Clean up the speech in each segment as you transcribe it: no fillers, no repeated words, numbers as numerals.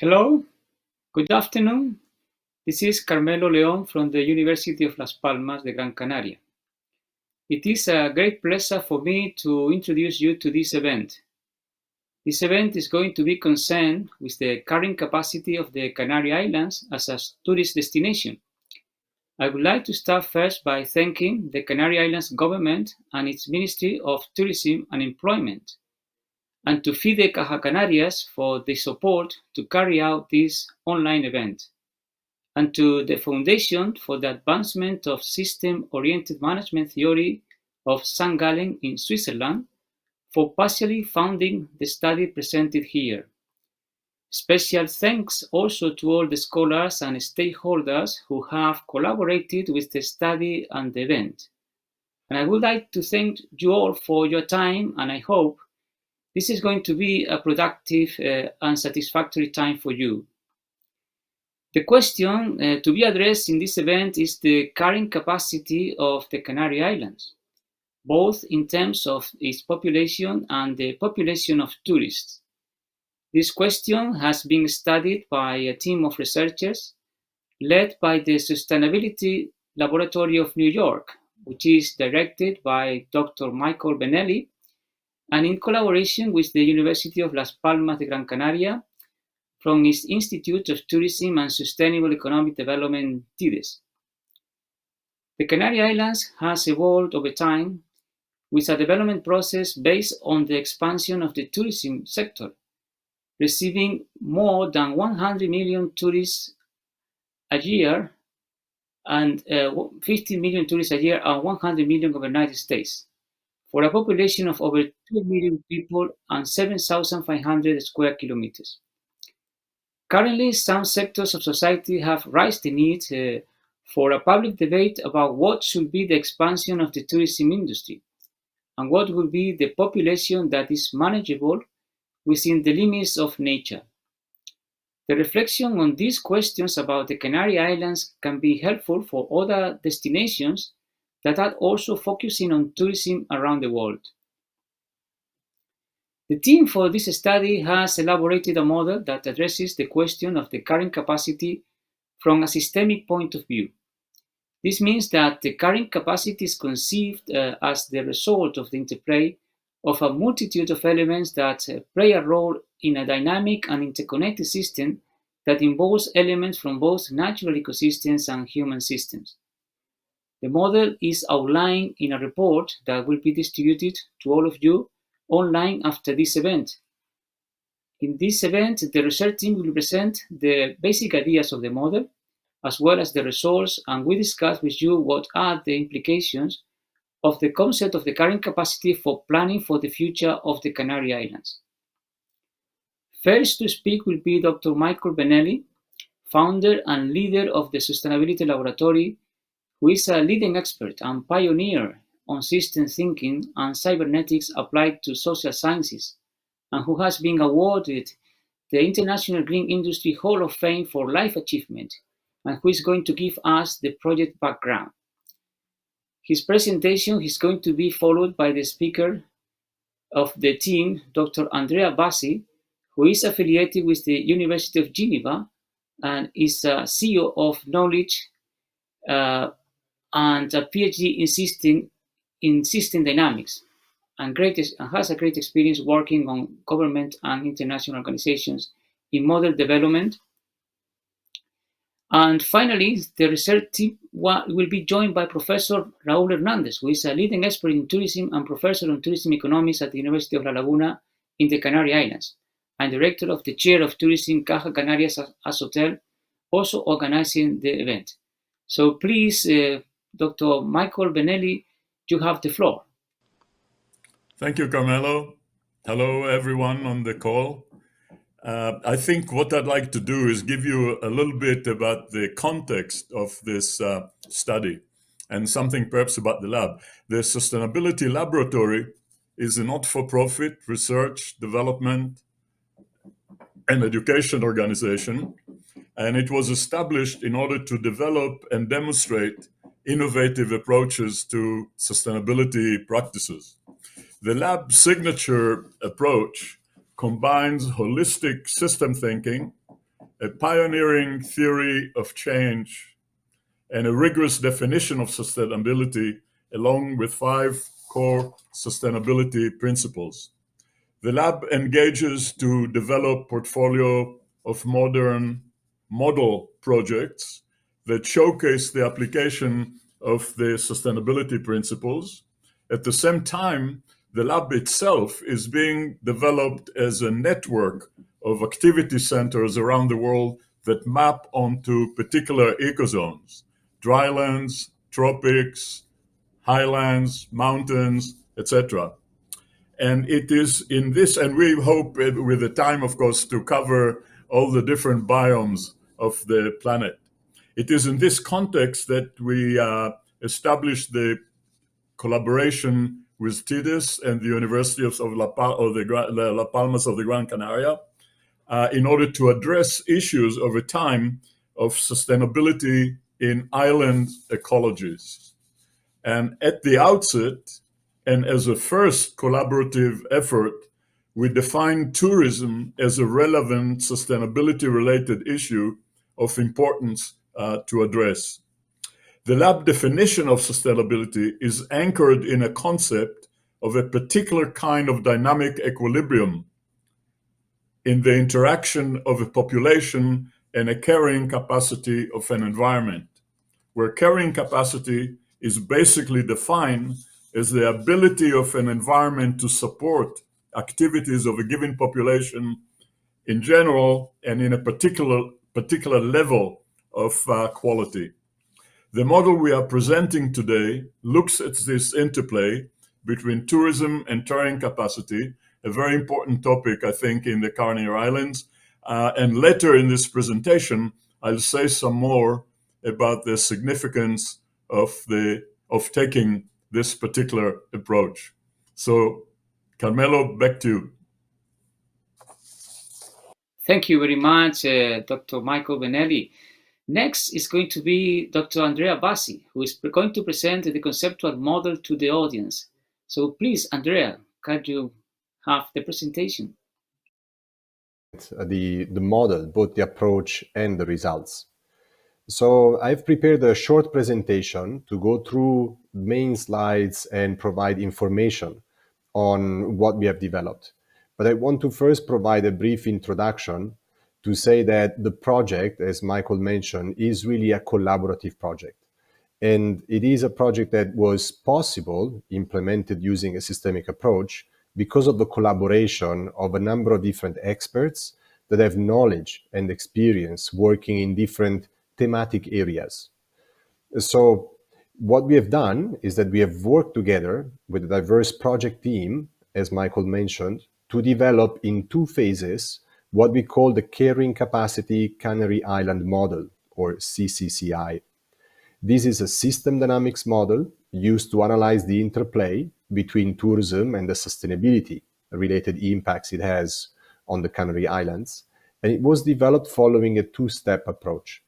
Hello, good afternoon. This is Carmelo León from the University of Las Palmas de Gran Canaria. It is a great pleasure for me to introduce you to this event. This event is going to be concerned with the carrying capacity of the Canary Islands as a tourist destination. I would like to start first by thanking the Canary Islands government and its Ministry of Tourism and Employment, and to FIDE CajaCanarias for the support to carry out this online event, and to the Foundation for the Advancement of System-Oriented Management Theory of St. Gallen in Switzerland for partially funding the study presented here. Special thanks also to all the scholars and stakeholders who have collaborated with the study and the event. And I would like to thank you all for your time, and I hope this is going to be a productive and satisfactory time for you. The question to be addressed in this event is the carrying capacity of the Canary Islands, both in terms of its population and the population of tourists. This question has been studied by a team of researchers led by the Sustainability Laboratory of New York, which is directed by Dr. Michael Be-Eli, and in collaboration with the University of Las Palmas de Gran Canaria from its Institute of Tourism and Sustainable Economic Development, TIDES. The Canary Islands has evolved over time with a development process based on the expansion of the tourism sector, receiving more than 100 million tourists a year and 15 million tourists a year and 100 million overnight stays, for a population of over 2 million people and 7,500 square kilometers. Currently, some sectors of society have raised the need for a public debate about what should be the expansion of the tourism industry and what will be the population that is manageable within the limits of nature. The reflection on these questions about the Canary Islands can be helpful for other destinations that are also focusing on tourism around the world. The team for this study has elaborated a model that addresses the question of the carrying capacity from a systemic point of view. This means that the carrying capacity is conceived as the result of the interplay of a multitude of elements that play a role in a dynamic and interconnected system that involves elements from both natural ecosystems and human systems. The model is outlined in a report that will be distributed to all of you online after this event. In this event, the research team will present the basic ideas of the model, as well as the results, and we discuss with you what are the implications of the concept of the carrying capacity for planning for the future of the Canary Islands. First to speak will be Dr. Michael Be-Eli, founder and leader of the Sustainability Laboratory, who is a leading expert and pioneer on system thinking and cybernetics applied to social sciences, and who has been awarded the International Green Industry Hall of Fame for life achievement, and who is going to give us the project background. His presentation is going to be followed by the speaker of the team, Dr. Andrea Bassi, who is affiliated with the University of Geneva and is a CEO of KnowlEdge and a PhD in system dynamics, and has a great experience working on government and international organizations in model development. And finally, the research team will be joined by Professor Raúl Hernández, who is a leading expert in tourism and professor on tourism economics at the University of Laguna in the Canary Islands, and director of the Chair of Tourism CajaCanarias-Ashotel, also organizing the event. So please, Dr. Michael Be-Eli, you have the floor. Thank you, Carmelo. Hello, everyone on the call. I think what I'd like to do is give you a little bit about the context of this study and something perhaps about the lab. The Sustainability Laboratory is a not-for-profit research, development, and education organization, and it was established in order to develop and demonstrate innovative approaches to sustainability practices. The lab signature approach combines holistic system thinking a pioneering theory of change, and a rigorous definition of sustainability, along with 5 core sustainability principles. The lab engages to develop portfolio of modern model projects that showcase the application of the sustainability principles. At the same time, the lab itself is being developed as a network of activity centers around the world that map onto particular ecozones, drylands, tropics, highlands, mountains, etc. And it is in this, and we hope with the time, of course, to cover all the different biomes of the planet. It is in this context that we established the collaboration with TIDIS and the University of La Palmas of the Gran Canaria in order to address issues over time of sustainability in island ecologies. And at the outset, and as a first collaborative effort, we defined tourism as a relevant sustainability-related issue of importance to address. The lab definition of sustainability is anchored in a concept of a particular kind of dynamic equilibrium in the interaction of a population and a carrying capacity of an environment, where carrying capacity is basically defined as the ability of an environment to support activities of a given population in general and in a particular level of quality. The model we are presenting today looks at this interplay between tourism and carrying capacity, a very important topic, I think, in the Canary Islands. And later in this presentation, I'll say some more about the significance of taking this particular approach. So, Carmelo, back to you. Thank you very much, Dr. Michael Be-Eli. Next is going to be Dr. Andrea Bassi, who is going to present the conceptual model to the audience. So please, Andrea, can you have the presentation? The model, both the approach and the results. So I've prepared a short presentation to go through main slides and provide information on what we have developed. But I want to first provide a brief introduction to say that the project, as Michael mentioned, is really a collaborative project. And it is a project that was possible, implemented using a systemic approach, because of the collaboration of a number of different experts that have knowledge and experience working in different thematic areas. So what we have done is that we have worked together with a diverse project team, as Michael mentioned, to develop in 2 phases what we call the Carrying Capacity Canary Island Model, or CCCI. This is a system dynamics model used to analyze the interplay between tourism and the sustainability related impacts it has on the Canary Islands. And it was developed following a 2-step approach.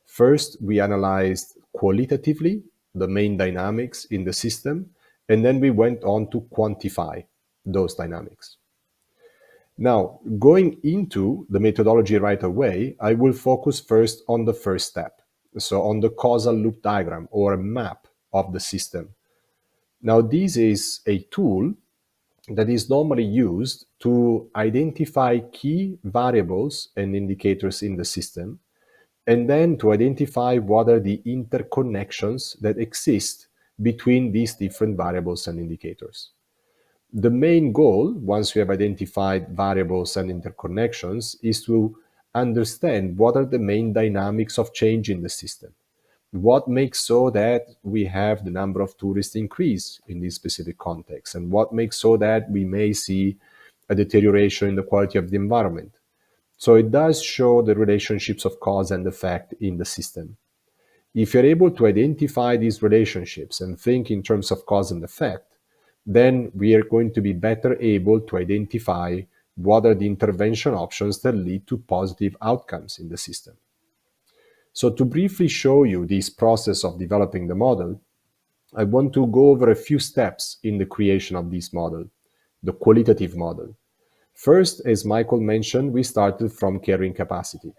First, we analyzed qualitatively the main dynamics in the system, and then we went on to quantify those dynamics. Now, going into the methodology right away, I will focus first on the first step, so on the causal loop diagram or a map of the system. Now, this is a tool that is normally used to identify key variables and indicators in the system, and then to identify what are the interconnections that exist between these different variables and indicators. The main goal, once we have identified variables and interconnections, is to understand what are the main dynamics of change in the system. What makes so that we have the number of tourists increase in this specific context, and what makes so that we may see a deterioration in the quality of the environment. So it does show the relationships of cause and effect in the system. If you're able to identify these relationships and think in terms of cause and effect, then we are going to be better able to identify what are the intervention options that lead to positive outcomes in the system. So to briefly show you this process of developing the model, I want to go over a few steps in the creation of this model, the qualitative model. First, as Michael mentioned, we started from carrying capacity.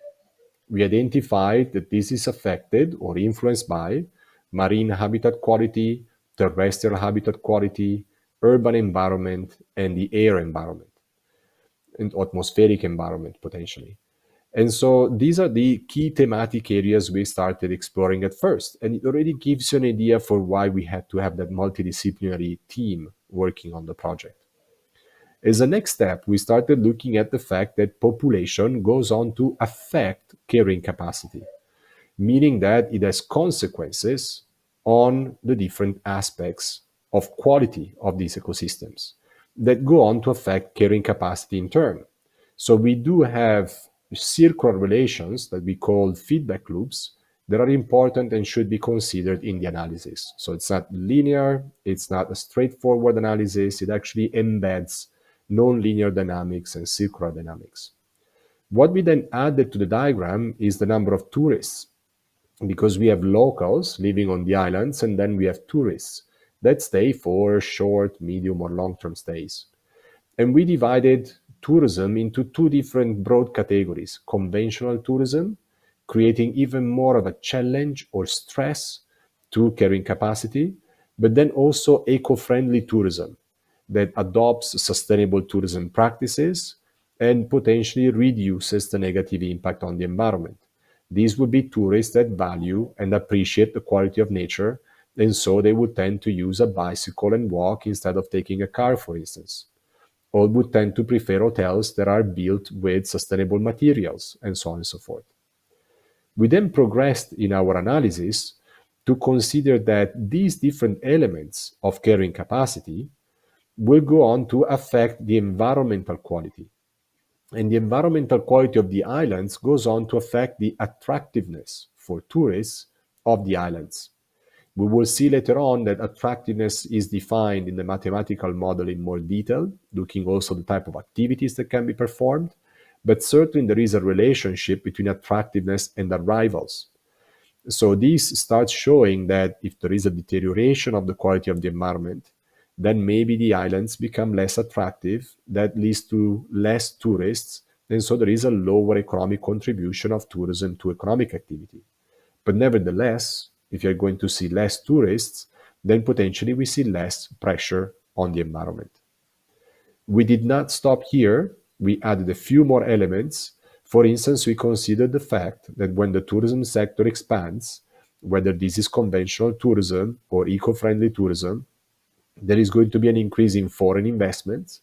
we identified that this is affected or influenced by marine habitat quality, terrestrial habitat quality, urban environment, and the air environment, and atmospheric environment potentially. And so these are the key thematic areas we started exploring at first. And it already gives you an idea for why we had to have that multidisciplinary team working on the project. As a next step, we started looking at the fact that population goes on to affect carrying capacity, meaning that it has consequences on the different aspects of quality of these ecosystems that go on to affect carrying capacity in turn. So we do have circular relations that we call feedback loops that are important and should be considered in the analysis. So it's not linear, it's not a straightforward analysis, it actually embeds non-linear dynamics and circular dynamics. What we then added to the diagram is the number of tourists, because we have locals living on the islands and then we have tourists that stay for short, medium, or long-term stays. And we divided tourism into two different broad categories: conventional tourism, creating even more of a challenge or stress to carrying capacity, but then also eco-friendly tourism that adopts sustainable tourism practices and potentially reduces the negative impact on the environment. These would be tourists that value and appreciate the quality of nature, and so they would tend to use a bicycle and walk instead of taking a car, for instance. Or would tend to prefer hotels that are built with sustainable materials, and so on and so forth. We then progressed in our analysis to consider that these different elements of carrying capacity will go on to affect the environmental quality. And the environmental quality of the islands goes on to affect the attractiveness for tourists of the islands. We will see later on that attractiveness is defined in the mathematical model in more detail, looking also at the type of activities that can be performed, but certainly there is a relationship between attractiveness and arrivals. So this starts showing that if there is a deterioration of the quality of the environment, then maybe the islands become less attractive. That leads to less tourists, and so there is a lower economic contribution of tourism to economic activity. But nevertheless, if you're going to see less tourists, then potentially we see less pressure on the environment. We did not stop here. We added a few more elements. For instance, we considered the fact that when the tourism sector expands, whether this is conventional tourism or eco-friendly tourism, there is going to be an increase in foreign investments.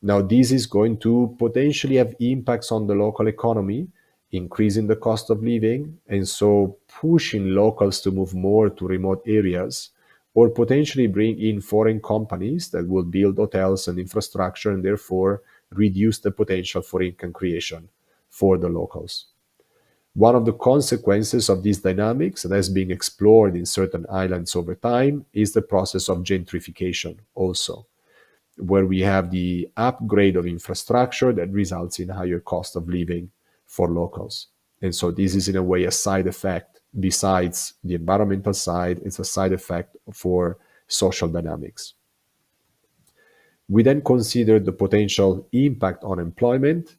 Now, this is going to potentially have impacts on the local economy, increasing the cost of living, and so pushing locals to move more to remote areas, or potentially bring in foreign companies that will build hotels and infrastructure and therefore reduce the potential for income creation for the locals. One of the consequences of these dynamics that has been explored in certain islands over time is the process of gentrification also, where we have the upgrade of infrastructure that results in higher cost of living for locals. And so this is in a way a side effect. Besides the environmental side, it's a side effect for social dynamics. We then considered the potential impact on employment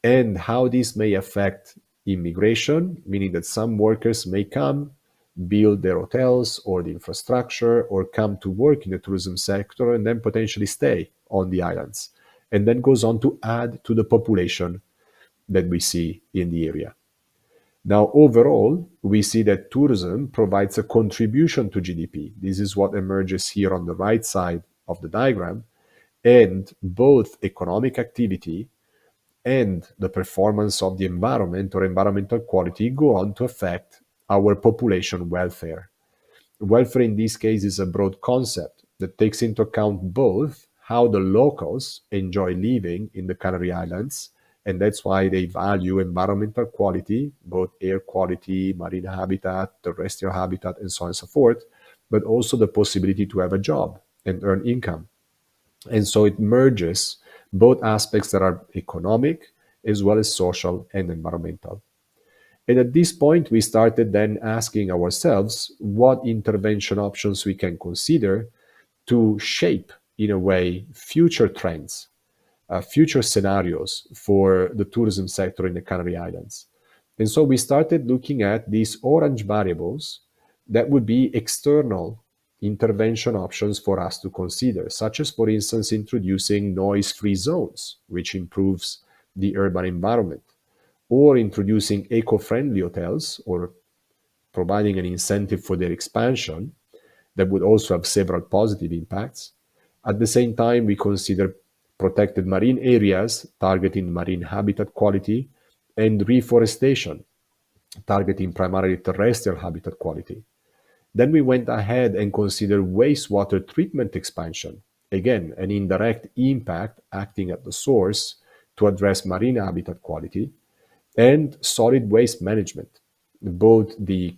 and how this may affect immigration, meaning that some workers may come, build their hotels or the infrastructure, or come to work in the tourism sector and then potentially stay on the islands, and then goes on to add to the population that we see in the area. Now, overall, we see that tourism provides a contribution to GDP. This is what emerges here on the right side of the diagram, and both economic activity and the performance of the environment or environmental quality go on to affect our population welfare. Welfare in this case is a broad concept that takes into account both how the locals enjoy living in the Canary Islands, and that's why they value environmental quality, both air quality, marine habitat, terrestrial habitat, and so on and so forth, but also the possibility to have a job and earn income. And so it merges both aspects that are economic as well as social and environmental. And at this point, we started then asking ourselves what intervention options we can consider to shape, in a way, future trends, future scenarios for the tourism sector in the Canary Islands. And so we started looking at these orange variables that would be external intervention options for us to consider, such as, for instance, introducing noise-free zones, which improves the urban environment, or introducing eco-friendly hotels, or providing an incentive for their expansion that would also have several positive impacts. At the same time, we consider protected marine areas targeting marine habitat quality and reforestation targeting primarily terrestrial habitat quality. Then we went ahead and considered wastewater treatment expansion, again, an indirect impact acting at the source to address marine habitat quality, and solid waste management, both the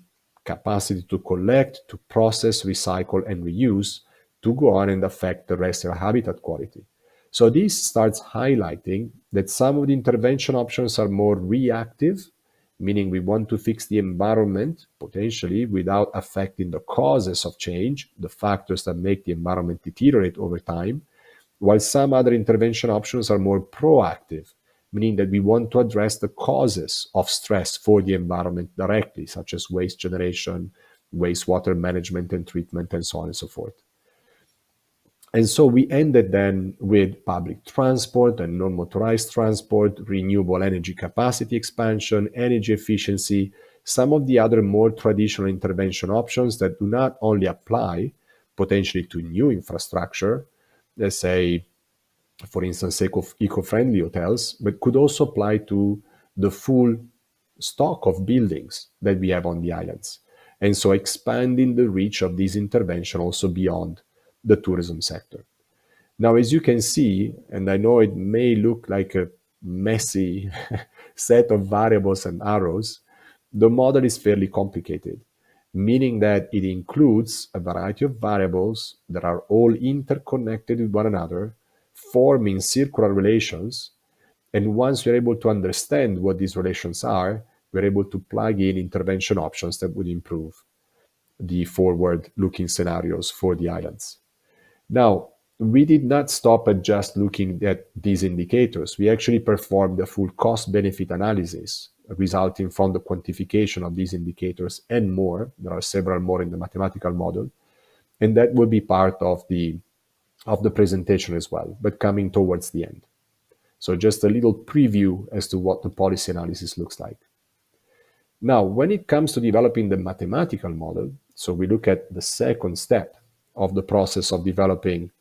capacity to collect, to process, recycle, and reuse to go on and affect terrestrial habitat quality. So this starts highlighting that some of the intervention options are more reactive, meaning we want to fix the environment potentially without affecting the causes of change, the factors that make the environment deteriorate over time, while some other intervention options are more proactive, meaning that we want to address the causes of stress for the environment directly, such as waste generation, wastewater management and treatment, and so on and so forth. And so we ended then with public transport and non-motorized transport, renewable energy capacity expansion, energy efficiency, some of the other more traditional intervention options that do not only apply potentially to new infrastructure, let's say, for instance, eco-friendly hotels, but could also apply to the full stock of buildings that we have on the islands. And so expanding the reach of this intervention also beyond the tourism sector. Now, as you can see, and I know it may look like a messy set of variables and arrows, the model is fairly complicated, meaning that it includes a variety of variables that are all interconnected with one another, forming circular relations. And once we're able to understand what these relations are, we're able to plug in intervention options that would improve the forward-looking scenarios for the islands. Now, we did not stop at just looking at these indicators. We actually performed a full cost-benefit analysis resulting from the quantification of these indicators and more. There are several more in the mathematical model, and that will be part of the presentation as well, but coming towards the end. So just a little preview as to what the policy analysis looks like. Now, when it comes to developing the mathematical model, so we look at the second step of the process of developing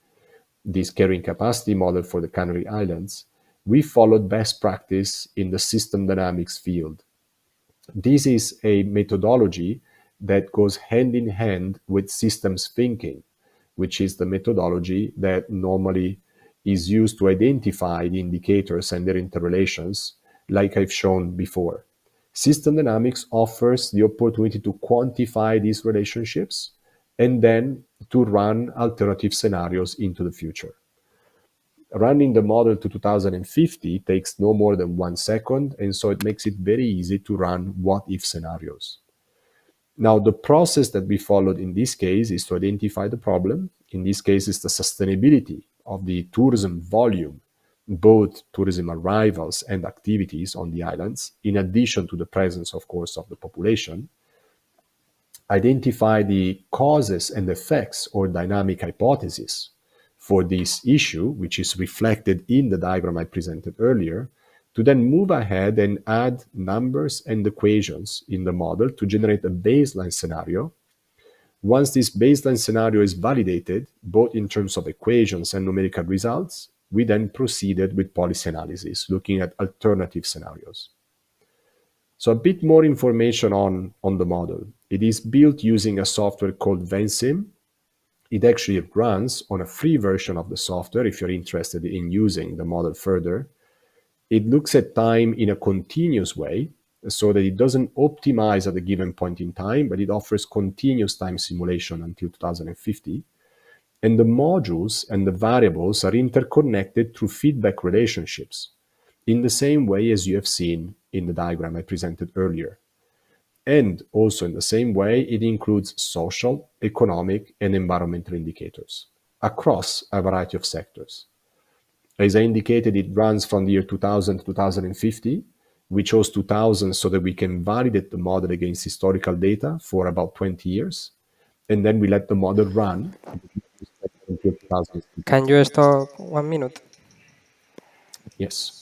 this carrying capacity model for the Canary Islands, we followed best practice in the system dynamics field. This is a methodology that goes hand in hand with systems thinking, which is the methodology that normally is used to identify the indicators and their interrelations, like I've shown before. System dynamics offers the opportunity to quantify these relationships and then to run alternative scenarios into the future. Running the model to 2050 takes no more than 1 second, and so it makes it very easy to run what-if scenarios. Now, the process that we followed in this case is to identify the problem. In this case, it's the sustainability of the tourism volume, both tourism arrivals and activities on the islands, in addition to the presence, of course, of the population. Identify the causes and effects or dynamic hypothesis for this issue, which is reflected in the diagram I presented earlier, to then move ahead and add numbers and equations in the model to generate a baseline scenario. Once this baseline scenario is validated, both in terms of equations and numerical results, we then proceeded with policy analysis, looking at alternative scenarios. So a bit more information on the model. It is built using a software called Vensim. It actually runs on a free version of the software if you're interested in using the model further. It looks at time in a continuous way so that it doesn't optimize at a given point in time, but it offers continuous time simulation until 2050. And the modules and the variables are interconnected through feedback relationships in the same way as you have seen in the diagram I presented earlier. And also in the same way, it includes social, economic, and environmental indicators across a variety of sectors. As I indicated, it runs from the year 2000 to 2050, We chose 2000 so that we can validate the model against historical data for about 20 years. And then we let the model run until 2000. Can you stop 1 minute? Yes.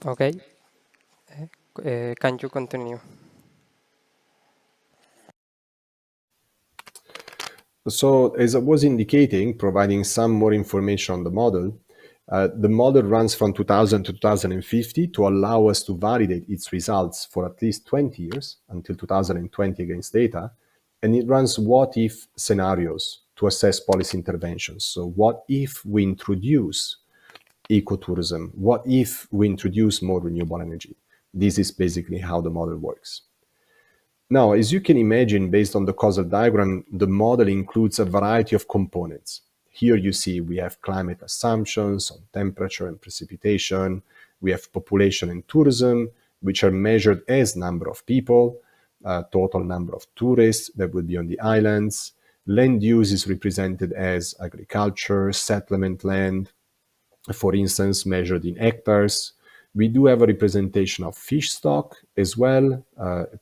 Okay. Can you continue? So as I was indicating, providing some more information on the model runs from 2000 to 2050 to allow us to validate its results for at least 20 years until 2020 against data. And it runs what-if scenarios to assess policy interventions. So what if we introduce ecotourism? What if we introduce more renewable energy? This is basically how the model works. Now, as you can imagine, based on the causal diagram, the model includes a variety of components. Here you see we have climate assumptions on temperature and precipitation. We have population and tourism, which are measured as number of people, total number of tourists that would be on the islands. Land use is represented as agriculture, settlement land, for instance, measured in hectares. We do have a representation of fish stock as well,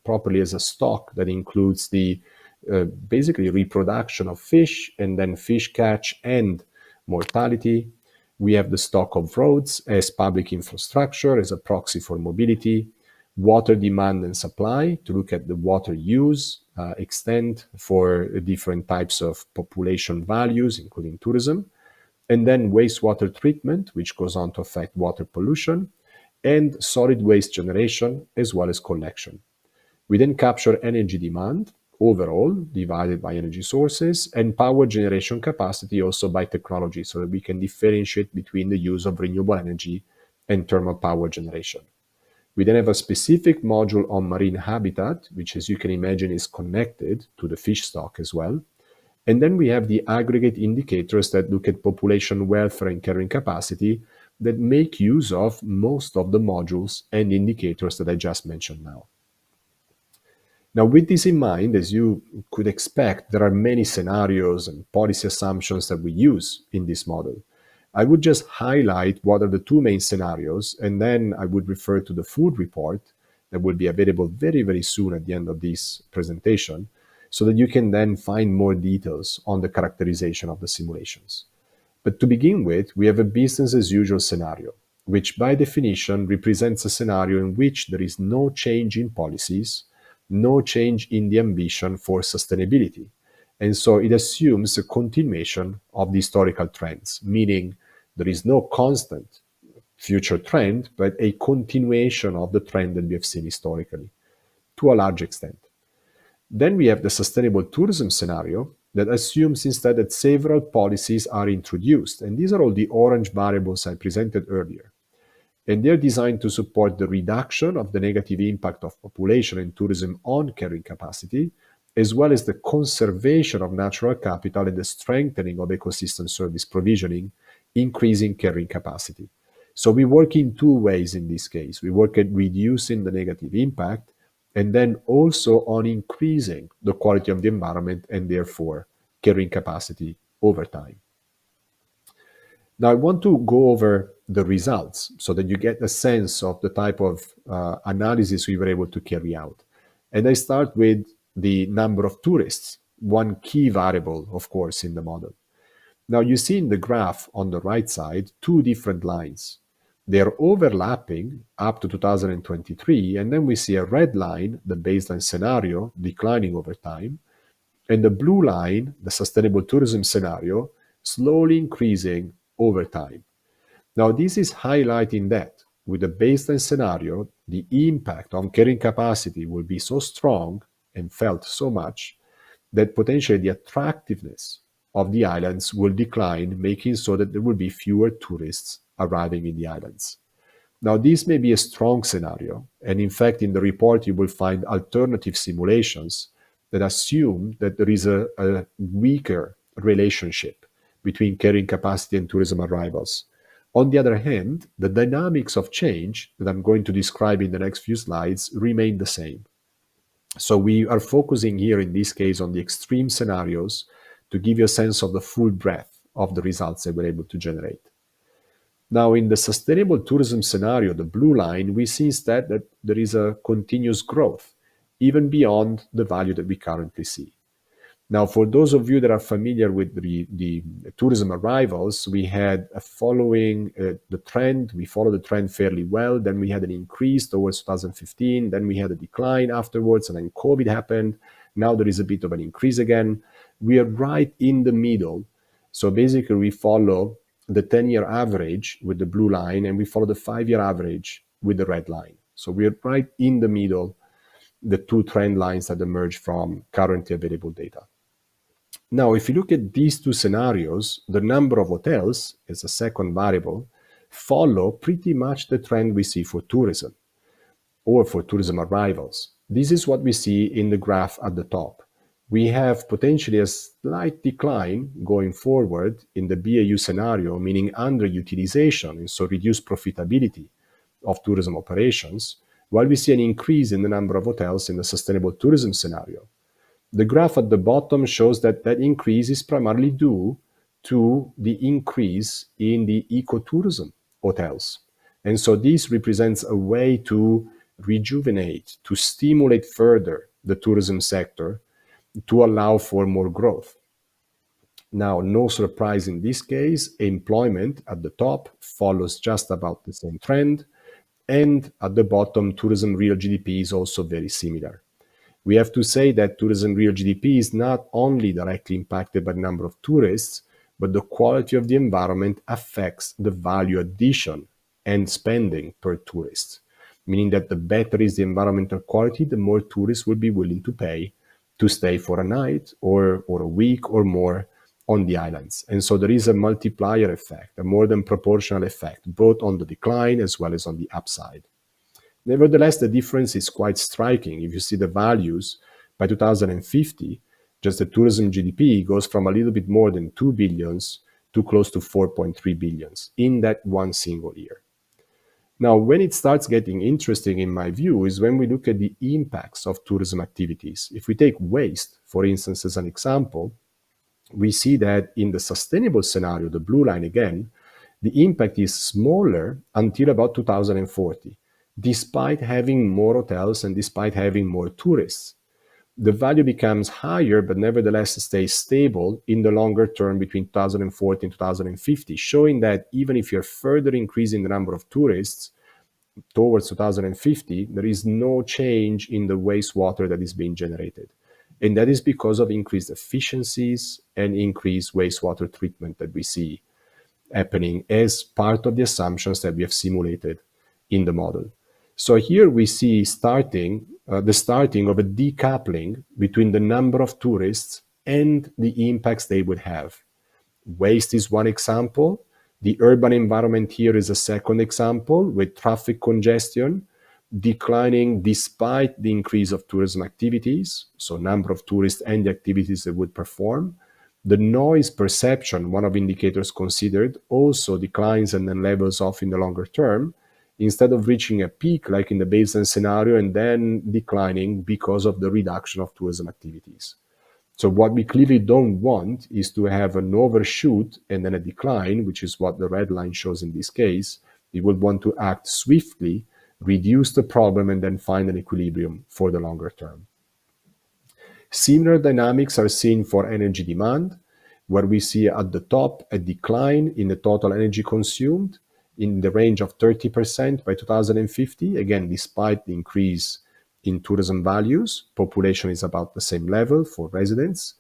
properly as a stock that includes the basically reproduction of fish and then fish catch and mortality. We have the stock of roads as public infrastructure, as a proxy for mobility, water demand and supply to look at the water use extent for different types of population values, including tourism, and then wastewater treatment, which goes on to affect water pollution, and solid waste generation, as well as collection. We then capture energy demand overall, divided by energy sources, and power generation capacity also by technology, so that we can differentiate between the use of renewable energy and thermal power generation. We then have a specific module on marine habitat, which, as you can imagine, is connected to the fish stock as well. And then we have the aggregate indicators that look at population welfare and carrying capacity that make use of most of the modules and indicators that I just mentioned now. Now, with this in mind, as you could expect, there are many scenarios and policy assumptions that we use in this model. I would just highlight what are the two main scenarios, and then I would refer to the full report that will be available very, very soon at the end of this presentation, so that you can then find more details on the characterization of the simulations. But to begin with, we have a business as usual scenario, which by definition represents a scenario in which there is no change in policies, no change in the ambition for sustainability. And so it assumes a continuation of the historical trends, meaning there is no constant future trend, but a continuation of the trend that we have seen historically, to a large extent. Then we have the sustainable tourism scenario, that assumes instead that several policies are introduced. And these are all the orange variables I presented earlier. And they're designed to support the reduction of the negative impact of population and tourism on carrying capacity, as well as the conservation of natural capital and the strengthening of ecosystem service provisioning, increasing carrying capacity. So we work in two ways in this case. We work at reducing the negative impact and then also on increasing the quality of the environment and therefore carrying capacity over time. Now I want to go over the results so that you get a sense of the type of analysis we were able to carry out. And I start with the number of tourists, one key variable, of course, in the model. Now you see in the graph on the right side, two different lines. They're overlapping up to 2023, and then we see a red line, the baseline scenario, declining over time, and the blue line, the sustainable tourism scenario, slowly increasing over time. Now this is highlighting that with the baseline scenario, the impact on carrying capacity will be so strong and felt so much that potentially the attractiveness of the islands will decline, making so that there will be fewer tourists arriving in the islands. Now, this may be a strong scenario, and in fact, in the report, you will find alternative simulations that assume that there is a weaker relationship between carrying capacity and tourism arrivals. On the other hand, the dynamics of change that I'm going to describe in the next few slides remain the same. So we are focusing here in this case on the extreme scenarios to give you a sense of the full breadth of the results that we're able to generate. Now, in the sustainable tourism scenario, the blue line, we see instead that there is a continuous growth, even beyond the value that we currently see. Now, for those of you that are familiar with the tourism arrivals, we had a following the trend. We followed the trend fairly well. Then we had an increase towards 2015. Then we had a decline afterwards, and then COVID happened. Now there is a bit of an increase again. We are right in the middle. So basically, we follow the 10-year average with the blue line, and we follow the 5-year average with the red line. So we are right in the middle, the two trend lines that emerge from currently available data. Now, if you look at these two scenarios, the number of hotels as a second variable follow pretty much the trend we see for tourism or for tourism arrivals. This is what we see in the graph at the top. We have potentially a slight decline going forward in the BAU scenario, meaning underutilization, and so reduced profitability of tourism operations, while we see an increase in the number of hotels in the sustainable tourism scenario. The graph at the bottom shows that that increase is primarily due to the increase in the ecotourism hotels. And so this represents a way to rejuvenate, to stimulate further the tourism sector, to allow for more growth. Now, no surprise in this case, employment at the top follows just about the same trend, and at the bottom, tourism real GDP is also very similar. We have to say that tourism real GDP is not only directly impacted by the number of tourists, but the quality of the environment affects the value addition and spending per tourist, meaning that the better is the environmental quality, the more tourists will be willing to pay to stay for a night or a week or more on the islands. And so there is a multiplier effect, a more than proportional effect, both on the decline as well as on the upside. Nevertheless, the difference is quite striking. If you see the values by 2050, just the tourism GDP goes from a little bit more than 2 billions to close to 4.3 billions in that one single year. Now, when it starts getting interesting, in my view, is when we look at the impacts of tourism activities. If we take waste, for instance, as an example, we see that in the sustainable scenario, the blue line again, the impact is smaller until about 2040, despite having more hotels and despite having more tourists. The value becomes higher, but nevertheless stays stable in the longer term between 2040 and 2050, showing that even if you're further increasing the number of tourists towards 2050, there is no change in the wastewater that is being generated. And that is because of increased efficiencies and increased wastewater treatment that we see happening as part of the assumptions that we have simulated in the model. So here we see the starting of a decoupling between the number of tourists and the impacts they would have. Waste is one example. The urban environment here is a second example, with traffic congestion declining despite the increase of tourism activities, so number of tourists and the activities they would perform. The noise perception, one of the indicators considered, also declines and then levels off in the longer term, instead of reaching a peak like in the baseline scenario and then declining because of the reduction of tourism activities. So what we clearly don't want is to have an overshoot and then a decline, which is what the red line shows in this case. We would want to act swiftly, reduce the problem, and then find an equilibrium for the longer term. Similar dynamics are seen for energy demand, where we see at the top a decline in the total energy consumed in the range of 30% by 2050, again, despite the increase in tourism values. Population is about the same level for residents,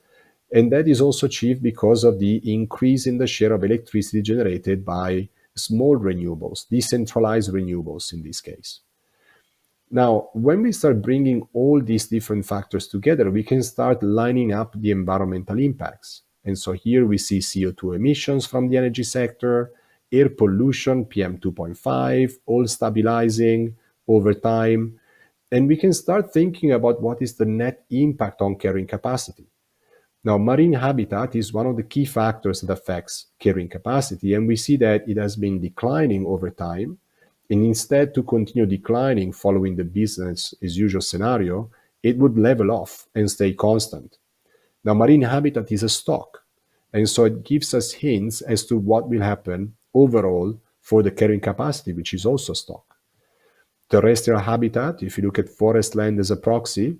and that is also achieved because of the increase in the share of electricity generated by small renewables, decentralized renewables in this case. Now, when we start bringing all these different factors together, we can start lining up the environmental impacts. And so here we see CO2 emissions from the energy sector, air pollution, PM2.5, all stabilizing over time. And we can start thinking about what is the net impact on carrying capacity. Now, marine habitat is one of the key factors that affects carrying capacity, and we see that it has been declining over time. And instead to continue declining following the business as usual scenario, it would level off and stay constant. Now, marine habitat is a stock, and so it gives us hints as to what will happen overall for the carrying capacity, which is also stock. Terrestrial habitat, if you look at forest land as a proxy,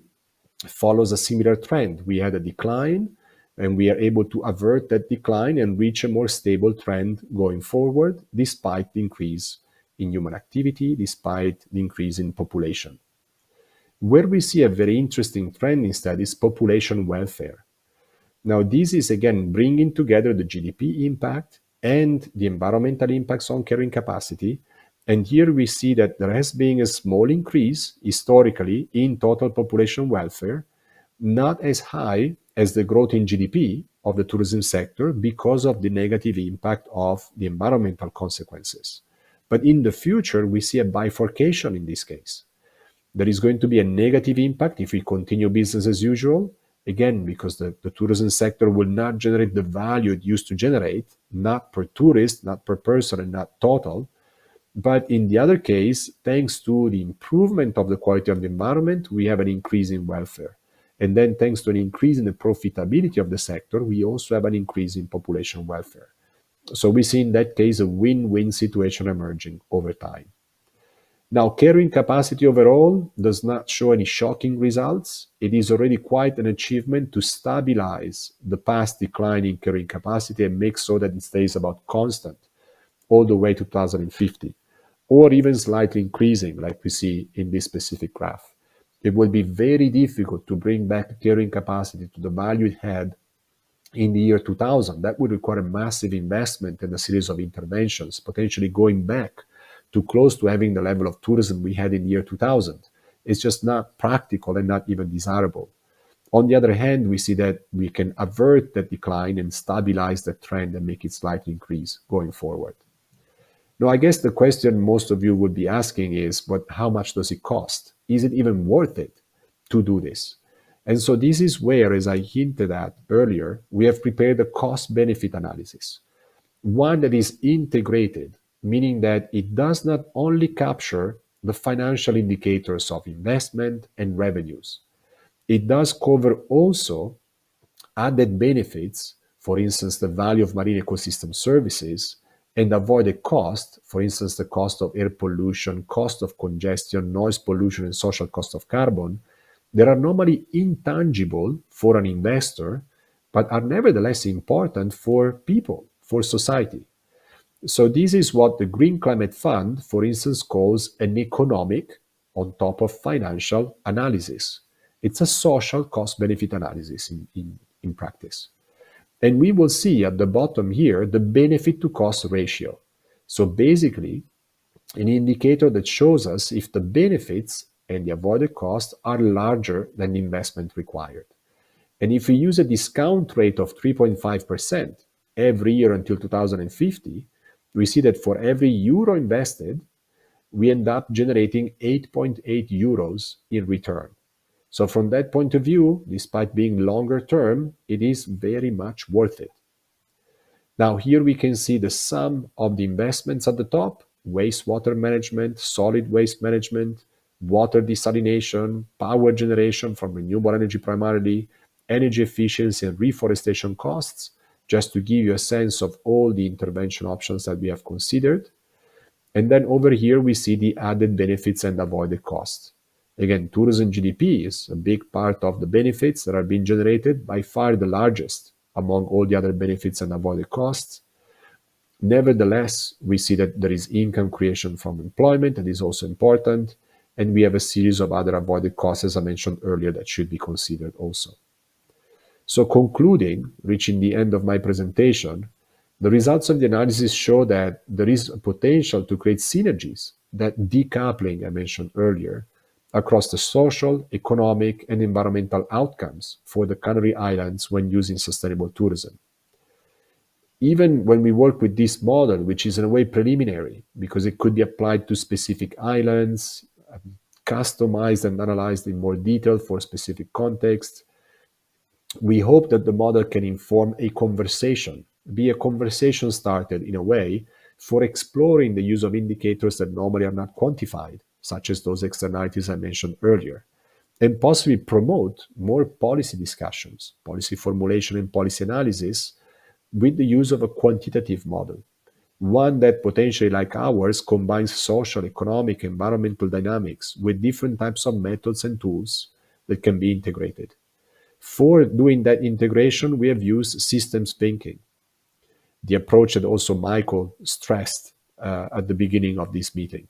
follows a similar trend. We had a decline, and we are able to avert that decline and reach a more stable trend going forward, despite the increase in human activity, despite the increase in population. Where we see a very interesting trend instead is population welfare. Now, this is again bringing together the GDP impact and the environmental impacts on carrying capacity. And here we see that there has been a small increase historically in total population welfare, not as high as the growth in GDP of the tourism sector because of the negative impact of the environmental consequences. But in the future, we see a bifurcation in this case. There is going to be a negative impact if we continue business as usual, again, because the tourism sector will not generate the value it used to generate, not per tourist, not per person, and not total. But in the other case, thanks to the improvement of the quality of the environment, we have an increase in welfare. And then thanks to an increase in the profitability of the sector, we also have an increase in population welfare. So we see in that case a win-win situation emerging over time. Now, carrying capacity overall does not show any shocking results. It is already quite an achievement to stabilize the past decline in carrying capacity and make so that it stays about constant all the way to 2050, or even slightly increasing like we see in this specific graph. It will be very difficult to bring back carrying capacity to the value it had in the year 2000. That would require a massive investment and a series of interventions, potentially going back to close to having the level of tourism we had in the year 2000. It's just not practical and not even desirable. On the other hand, we see that we can avert that decline and stabilize that trend and make it slightly increase going forward. Now, I guess the question most of you would be asking is, but how much does it cost? Is it even worth it to do this? And so this is where, as I hinted at earlier, we have prepared a cost-benefit analysis, one that is integrated, meaning that it does not only capture the financial indicators of investment and revenues. It does cover also added benefits, for instance, the value of marine ecosystem services, and avoided cost, for instance, the cost of air pollution, cost of congestion, noise pollution, and social cost of carbon, that are normally intangible for an investor, but are nevertheless important for people, for society. So this is what the Green Climate Fund, for instance, calls an economic on top of financial analysis. It's a social cost-benefit analysis in practice. And we will see at the bottom here the benefit to cost ratio. So basically, an indicator that shows us if the benefits and the avoided costs are larger than the investment required. And if we use a discount rate of 3.5% every year until 2050, we see that for every euro invested, we end up generating 8.8 euros in return. So from that point of view, despite being longer term, it is very much worth it. Now here we can see the sum of the investments at the top: wastewater management, solid waste management, water desalination, power generation from renewable energy primarily, energy efficiency and reforestation costs, just to give you a sense of all the intervention options that we have considered. And then over here, we see the added benefits and avoided costs. Again, tourism GDP is a big part of the benefits that are being generated, by far the largest among all the other benefits and avoided costs. Nevertheless, we see that there is income creation from employment that is also important, and we have a series of other avoided costs, as I mentioned earlier, that should be considered also. So concluding, reaching the end of my presentation, the results of the analysis show that there is a potential to create synergies, that decoupling I mentioned earlier, across the social, economic, and environmental outcomes for the Canary Islands when using sustainable tourism. Even when we work with this model, which is in a way preliminary, because it could be applied to specific islands, customized and analyzed in more detail for specific contexts, we hope that the model can inform a conversation, be a conversation started in a way for exploring the use of indicators that normally are not quantified, such as those externalities I mentioned earlier, and possibly promote more policy discussions, policy formulation and policy analysis with the use of a quantitative model, one that potentially, like ours, combines social, economic, environmental dynamics with different types of methods and tools that can be integrated. For doing that integration, we have used systems thinking, the approach that also Michael stressed at the beginning of this meeting.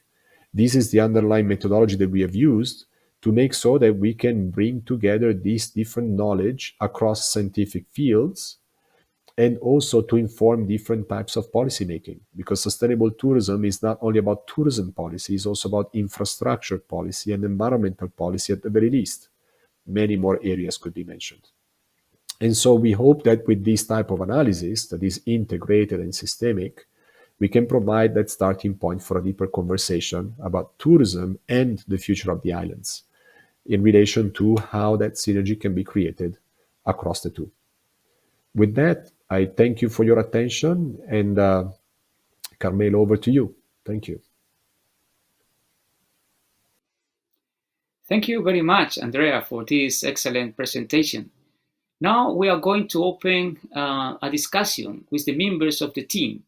This is the underlying methodology that we have used to make so that we can bring together these different knowledge across scientific fields, and also to inform different types of policymaking, because sustainable tourism is not only about tourism policy, it's also about infrastructure policy and environmental policy at the very least. Many more areas could be mentioned. And so we hope that with this type of analysis that is integrated and systemic, we can provide that starting point for a deeper conversation about tourism and the future of the islands in relation to how that synergy can be created across the two. With that, I thank you for your attention, and Carmelo, over to you. Thank you. Thank you very much, Andrea, for this excellent presentation. Now we are going to open a discussion with the members of the team.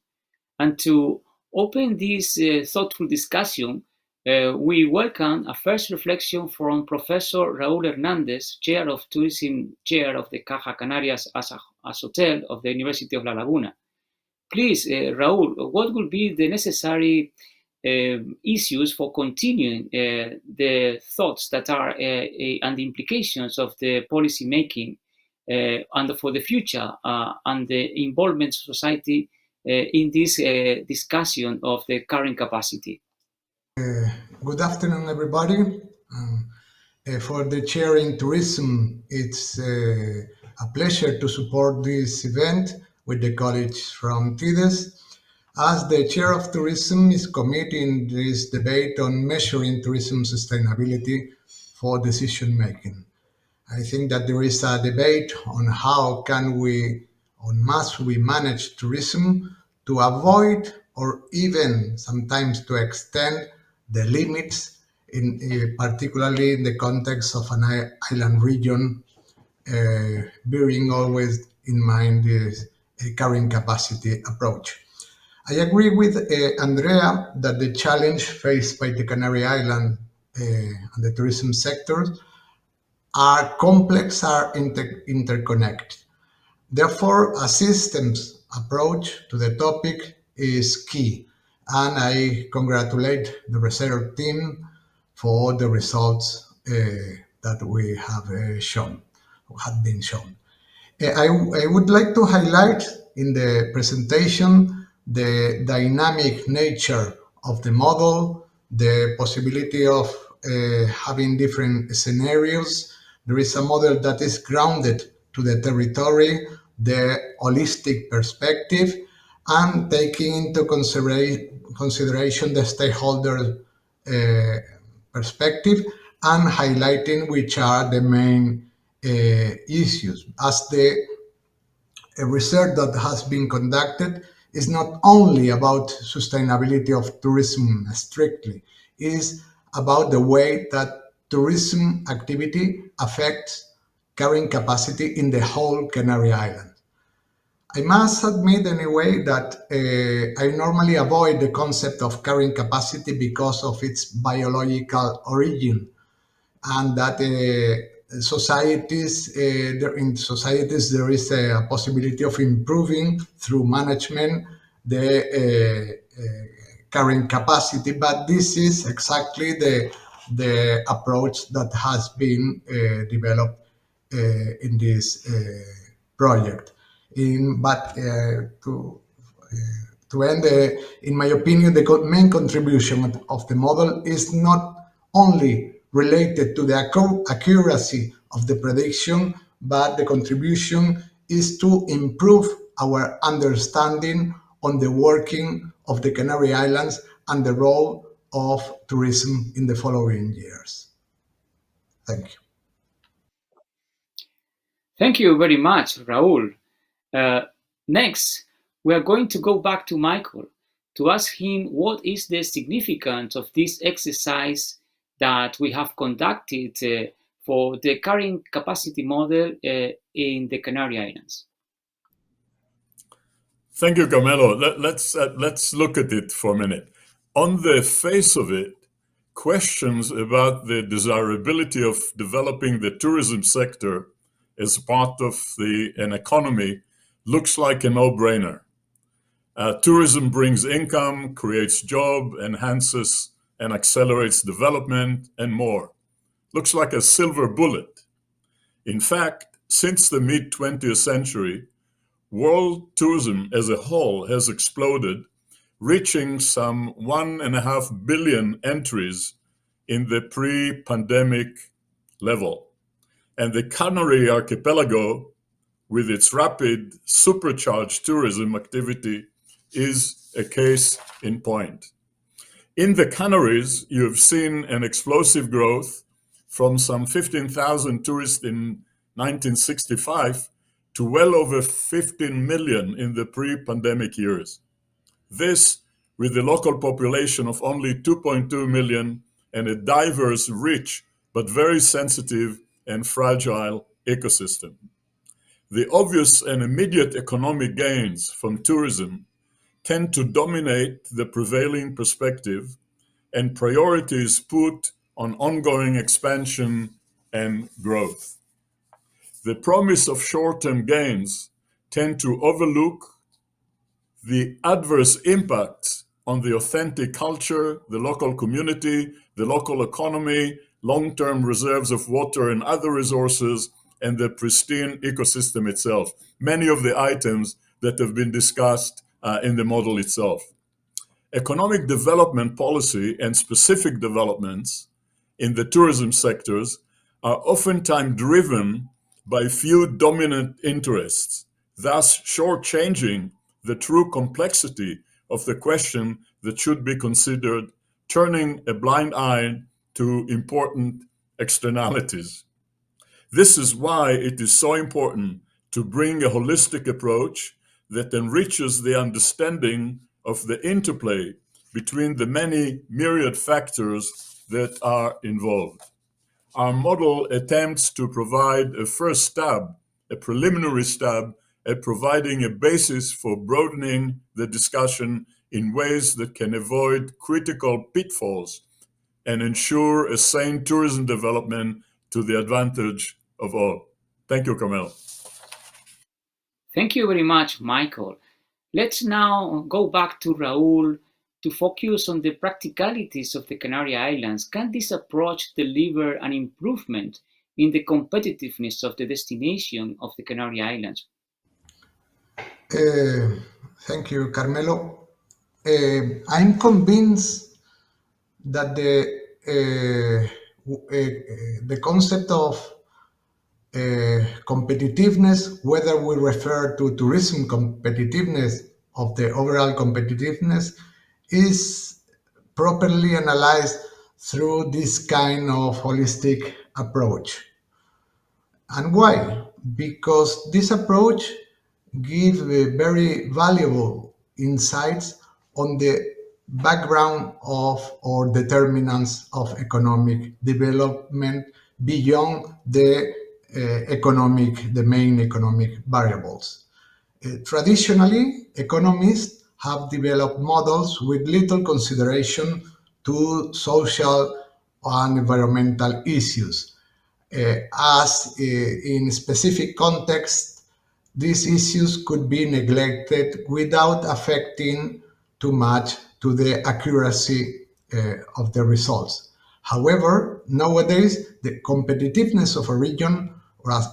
And to open this thoughtful discussion, we welcome a first reflection from Professor Raúl Hernández, Chair of Tourism, Chair of the CajaCanarias-Ashotel of the University of La Laguna. Please, Raúl, what will be the necessary issues for continuing the thoughts that are and the implications of the policy making and for the future and the involvement of society in this discussion of the current capacity? Good afternoon, everybody. For the chair in tourism, it's a pleasure to support this event with the colleagues from TIDES. As the chair of tourism is committing this debate on measuring tourism sustainability for decision making. I think that there is a debate on how can we or must we manage tourism to avoid or even sometimes to extend the limits, particularly in the context of an island region, bearing always in mind the carrying capacity approach. I agree with Andrea that the challenge faced by the Canary Island and the tourism sector are complex, are interconnected. Therefore, a systems approach to the topic is key, and I congratulate the research team for the results that we have been shown. I would like to highlight in the presentation the dynamic nature of the model, the possibility of having different scenarios. There is a model that is grounded to the territory, the holistic perspective, and taking into consideration the stakeholder perspective, and highlighting which are the main issues. As the research that has been conducted is not only about sustainability of tourism strictly, it is about the way that tourism activity affects carrying capacity in the whole Canary Island. I must admit anyway that I normally avoid the concept of carrying capacity because of its biological origin, and that in societies there is a possibility of improving through management the carrying capacity, but this is exactly the approach that has been developed in this project. To end, in my opinion, the main contribution of the model is not only related to the accuracy of the prediction, but the contribution is to improve our understanding on the working of the Canary Islands and the role of tourism in the following years. Thank you. Thank you very much, Raúl. Next, we are going to go back to Michael to ask him what is the significance of this exercise that we have conducted for the carrying capacity model in the Canary Islands. Thank you, Carmelo. Let's look at it for a minute. On the face of it, questions about the desirability of developing the tourism sector as part of an economy looks like a no-brainer. Tourism brings income, creates jobs, enhances and accelerates development, and more. Looks like a silver bullet. In fact, since the mid-20th century, world tourism as a whole has exploded, reaching some 1.5 billion entries in the pre-pandemic level. And the Canary archipelago, with its rapid supercharged tourism activity, is a case in point. In the Canaries, you have seen an explosive growth from some 15,000 tourists in 1965 to well over 15 million in the pre-pandemic years. This, with the local population of only 2.2 million and a diverse, rich, but very sensitive and fragile ecosystem. The obvious and immediate economic gains from tourism tend to dominate the prevailing perspective, and priority is put on ongoing expansion and growth. The promise of short-term gains tend to overlook the adverse impacts on the authentic culture, the local community, the local economy, long-term reserves of water and other resources, and the pristine ecosystem itself. Many of the items that have been discussed in the model itself. Economic development policy and specific developments in the tourism sectors are oftentimes driven by few dominant interests, thus shortchanging the true complexity of the question that should be considered, turning a blind eye to important externalities. This is why it is so important to bring a holistic approach that enriches the understanding of the interplay between the many myriad factors that are involved. Our model attempts to provide a first stab, a preliminary stab, at providing a basis for broadening the discussion in ways that can avoid critical pitfalls and ensure a sane tourism development to the advantage of all. Thank you, Carmelo. Thank you very much, Michael. Let's now go back to Raúl to focus on the practicalities of the Canary Islands. Can this approach deliver an improvement in the competitiveness of the destination of the Canary Islands? Thank you, Carmelo. I'm convinced that the concept of competitiveness, whether we refer to tourism competitiveness of the overall competitiveness, is properly analyzed through this kind of holistic approach. And why? Because this approach gives very valuable insights on the background of or determinants of economic development beyond the main economic variables. Traditionally, economists have developed models with little consideration to social and environmental issues. As in specific contexts, these issues could be neglected without affecting too much to the accuracy of the results. However, nowadays, the competitiveness of a region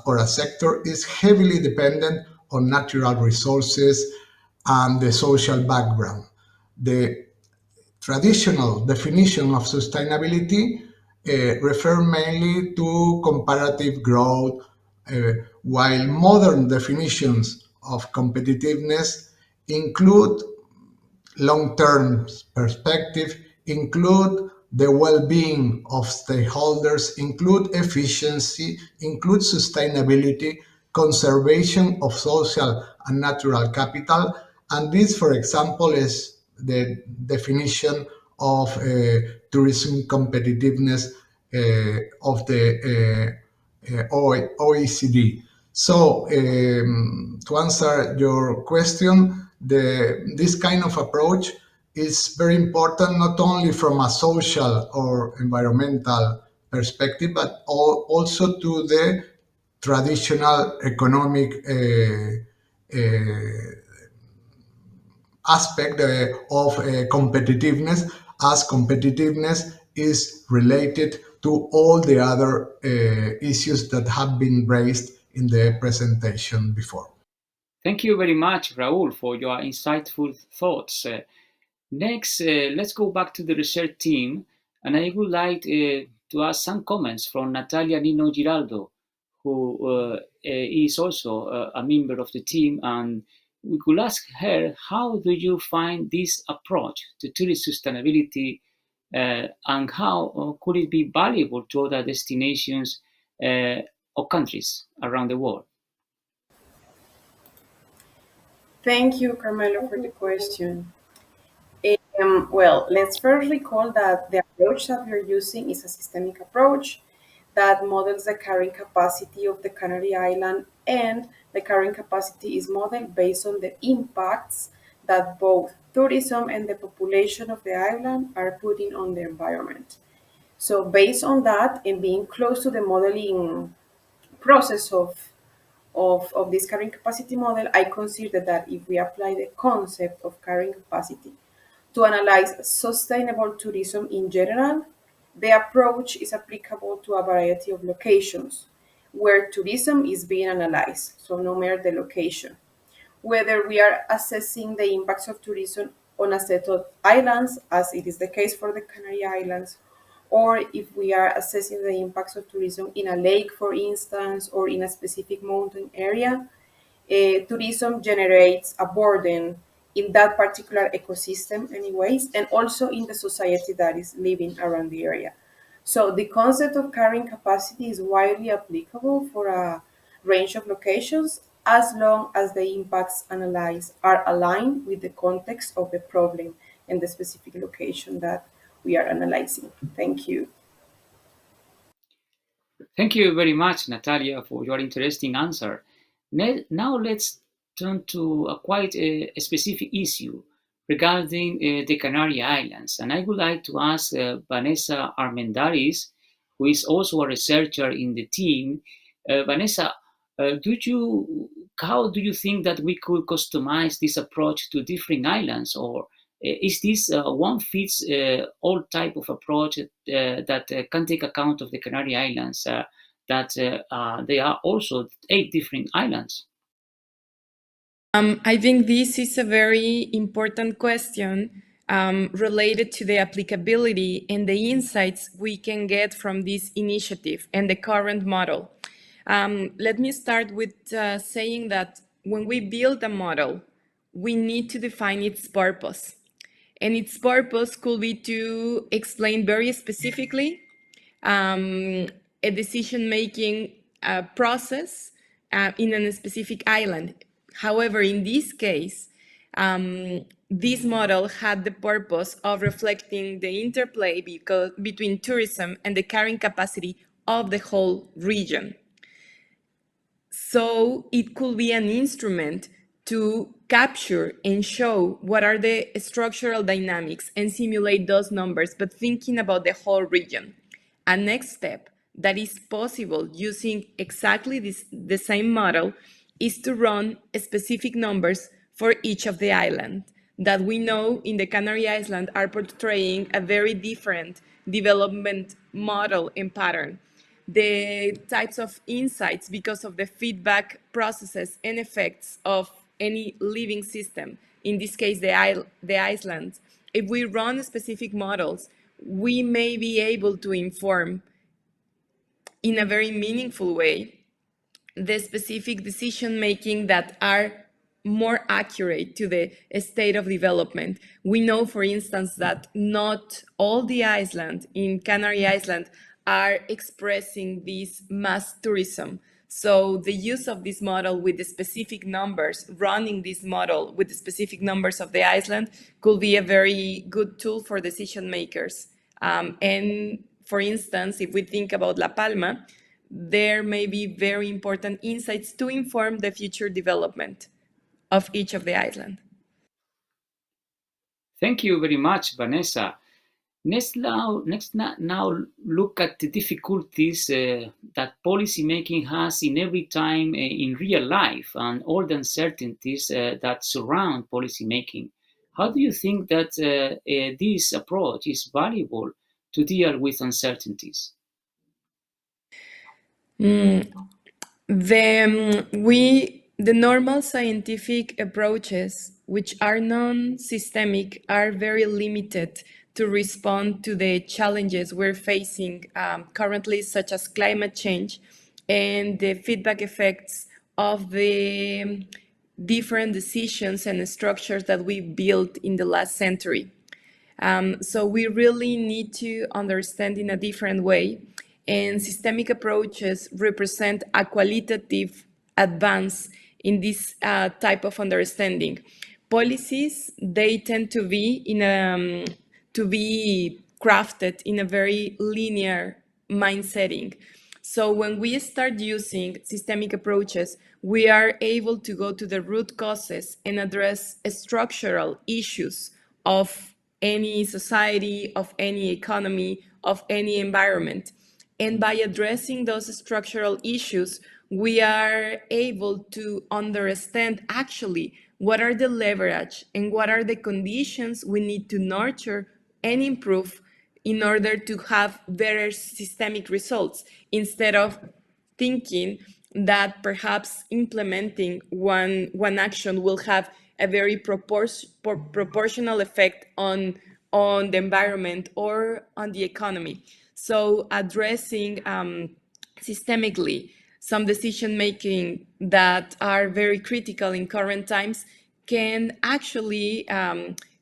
or a sector is heavily dependent on natural resources and the social background. The traditional definition of sustainability refer mainly to comparative growth, while modern definitions of competitiveness include long-term perspective, include the well-being of stakeholders, include efficiency, include sustainability, conservation of social and natural capital, and this, for example, is the definition of tourism competitiveness of the OECD. So, to answer your question, this kind of approach is very important, not only from a social or environmental perspective, but also to the traditional economic aspect of competitiveness, as competitiveness is related to all the other issues that have been raised in the presentation before. Thank you very much, Raúl, for your insightful thoughts. Next, let's go back to the research team, and I would like to ask some comments from Natalia Nino Giraldo, who is also a member of the team, and we could ask her, how do you find this approach to tourist sustainability, and how could it be valuable to other destinations or countries around the world? Thank you, Carmelo, for the question. Well, let's first recall that the approach that we're using is a systemic approach that models the carrying capacity of the Canary Island, and the carrying capacity is modeled based on the impacts that both tourism and the population of the island are putting on the environment. So based on that, and being close to the modeling process of this carrying capacity model, I consider that if we apply the concept of carrying capacity to analyze sustainable tourism in general, the approach is applicable to a variety of locations where tourism is being analyzed, so no matter the location. Whether we are assessing the impacts of tourism on a set of islands, as it is the case for the Canary Islands, or if we are assessing the impacts of tourism in a lake, for instance, or in a specific mountain area, tourism generates a burden in that particular ecosystem anyways, and also in the society that is living around the area. So the concept of carrying capacity is widely applicable for a range of locations, as long as the impacts analyzed are aligned with the context of the problem and the specific location that we are analyzing. Thank you. Thank you very much, Natalia, for your interesting answer. Now let's turn to a quite a specific issue regarding the Canary Islands. And I would like to ask Vanessa Armendáriz, who is also a researcher in the team. Vanessa, how do you think that we could customize this approach to different islands, or is this one fits all type of approach that can take account of the Canary Islands, that they are also 8 different islands? I think this is a very important question related to the applicability and the insights we can get from this initiative and the current model. Let me start with saying that when we build a model, we need to define its purpose. And its purpose could be to explain very specifically a decision-making process in a specific island. However, in this case, this model had the purpose of reflecting the interplay between tourism and the carrying capacity of the whole region. So it could be an instrument to capture and show what are the structural dynamics and simulate those numbers, but thinking about the whole region. A next step that is possible using exactly the same model is to run specific numbers for each of the islands that we know in the Canary Island are portraying a very different development model and pattern. The types of insights because of the feedback processes and effects of any living system, in this case the islands, if we run specific models, we may be able to inform in a very meaningful way the specific decision making that are more accurate to the state of development. We know, for instance, that not all the islands in Canary Island are expressing this mass tourism. So the use of this model with the specific numbers, running this model with the specific numbers of the island could be a very good tool for decision makers. And for instance, if we think about La Palma, there may be very important insights to inform the future development of each of the islands. Thank you very much, Vanessa. Let's now look at the difficulties that policymaking has in every time in real life and all the uncertainties that surround policymaking. How do you think that this approach is valuable to deal with uncertainties? The normal scientific approaches, which are non-systemic, are very limited to respond to the challenges we're facing currently, such as climate change and the feedback effects of the different decisions and structures that we built in the last century. So we really need to understand in a different way, and systemic approaches represent a qualitative advance in this type of understanding. Policies, they tend to be crafted in a very linear mind setting. So when we start using systemic approaches, we are able to go to the root causes and address structural issues of any society, of any economy, of any environment. And by addressing those structural issues, we are able to understand actually what are the leverage and what are the conditions we need to nurture and improve in order to have better systemic results, instead of thinking that perhaps implementing one action will have a very proportional effect on the environment or on the economy. So addressing systemically some decision making that are very critical in current times can actually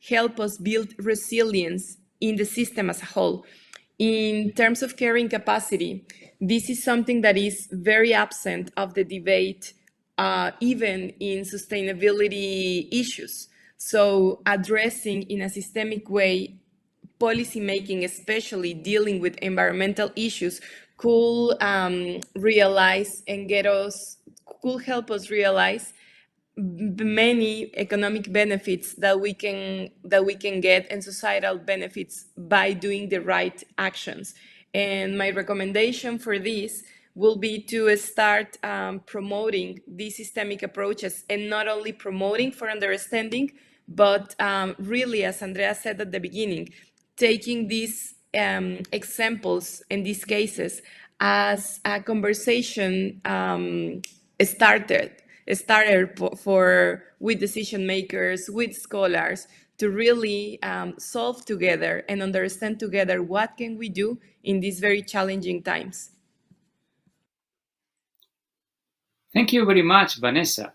help us build resilience in the system as a whole. In terms of carrying capacity, this is something that is very absent of the debate, even in sustainability issues. So addressing in a systemic way policy making, especially dealing with environmental issues, could help us realize many economic benefits that we can get, and societal benefits by doing the right actions. And my recommendation for this will be to start promoting these systemic approaches, and not only promoting for understanding, but really, as Andrea said at the beginning, taking these examples and these cases as a conversation starter with decision makers, with scholars, to really solve together and understand together what can we do in these very challenging times. Thank you very much, Vanessa.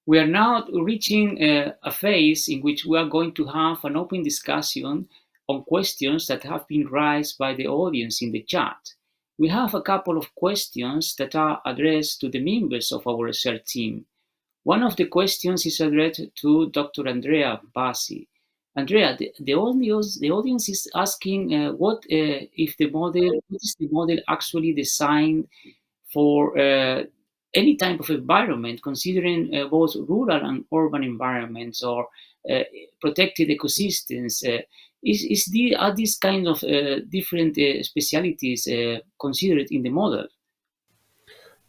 We are now reaching a phase in which we are going to have an open discussion on questions that have been raised by the audience in the chat. We have a couple of questions that are addressed to the members of our research team. One of the questions is addressed to Dr. Andrea Bassi. Andrea, the audience is asking what is the model actually designed for any type of environment, considering both rural and urban environments or protected ecosystems. Are these kind of different specialities considered in the model?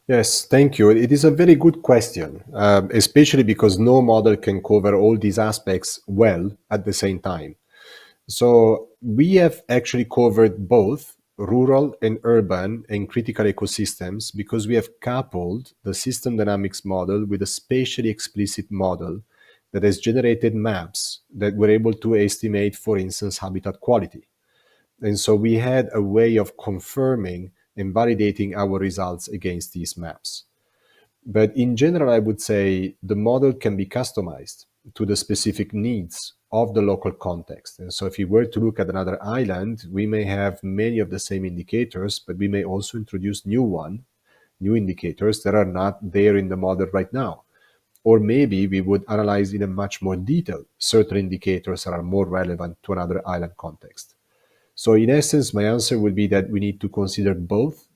Yes, thank you. It is a very good question, especially because no model can cover all these aspects well at the same time. So we have actually covered both rural and urban and critical ecosystems because we have coupled the system dynamics model with a spatially explicit model that has generated maps that were able to estimate, for instance, habitat quality. And so we had a way of confirming and validating our results against these maps. But in general, I would say the model can be customized to the specific needs of the local context. And so if you were to look at another island, we may have many of the same indicators, but we may also introduce new indicators that are not there in the model right now. Or maybe we would analyze in a much more detail certain indicators that are more relevant to another island context. So in essence, my answer would be that we need to consider both,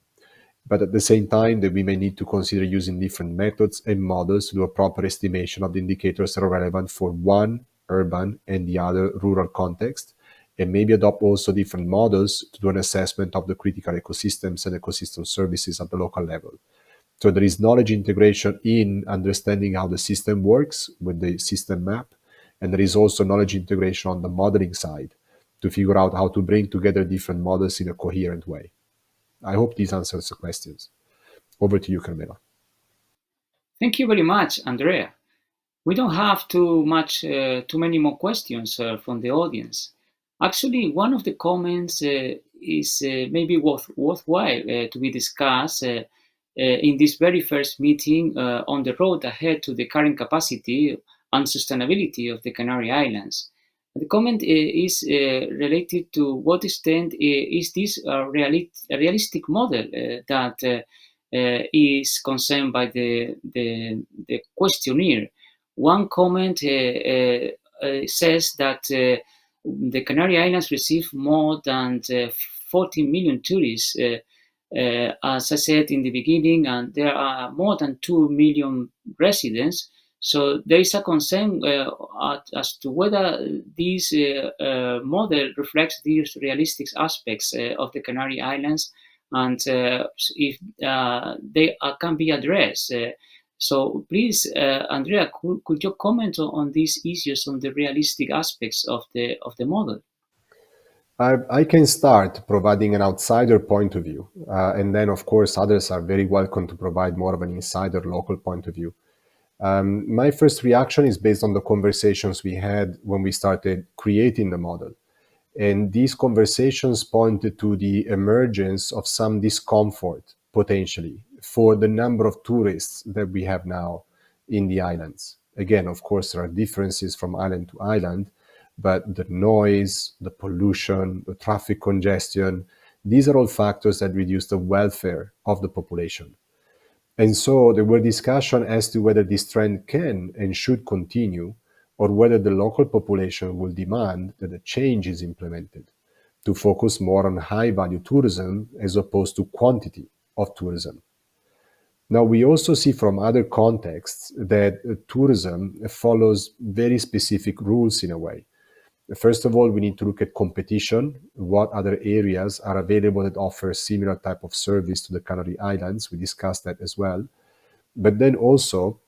but at the same time that we may need to consider using different methods and models to do a proper estimation of the indicators that are relevant for one urban and the other rural context, and maybe adopt also different models to do an assessment of the critical ecosystems and ecosystem services at the local level. So there is knowledge integration in understanding how the system works with the system map, and there is also knowledge integration on the modeling side to figure out how to bring together different models in a coherent way. I hope these answers the questions. Over to you, Carmelo. Thank you very much, Andrea. We don't have too many more questions from the audience. Actually, one of the comments is maybe worthwhile to be discussed in this very first meeting on the road ahead to the current capacity and sustainability of the Canary Islands. The comment is related to what extent is this a realistic model that is concerned by the questionnaire. One comment says that the Canary Islands receive more than 14 million tourists, as I said in the beginning, and there are more than 2 million residents. So there is a concern as to whether this model reflects these realistic aspects of the Canary Islands, and if they can be addressed. So please, Andrea, could you comment on these issues, on the realistic aspects of the model? I can start providing an outsider point of view, and then of course others are very welcome to provide more of an insider local point of view. My first reaction is based on the conversations we had when we started creating the model. And these conversations pointed to the emergence of some discomfort, potentially, for the number of tourists that we have now in the islands. Again, of course, there are differences from island to island, but the noise, the pollution, the traffic congestion, these are all factors that reduce the welfare of the population. And so there were discussions as to whether this trend can and should continue, or whether the local population will demand that a change is implemented to focus more on high-value tourism as opposed to quantity of tourism. Now, we also see from other contexts that tourism follows very specific rules in a way. First of all, we need to look at competition, what other areas are available that offer similar type of service to the Canary Islands. We discussed that as well. But then also,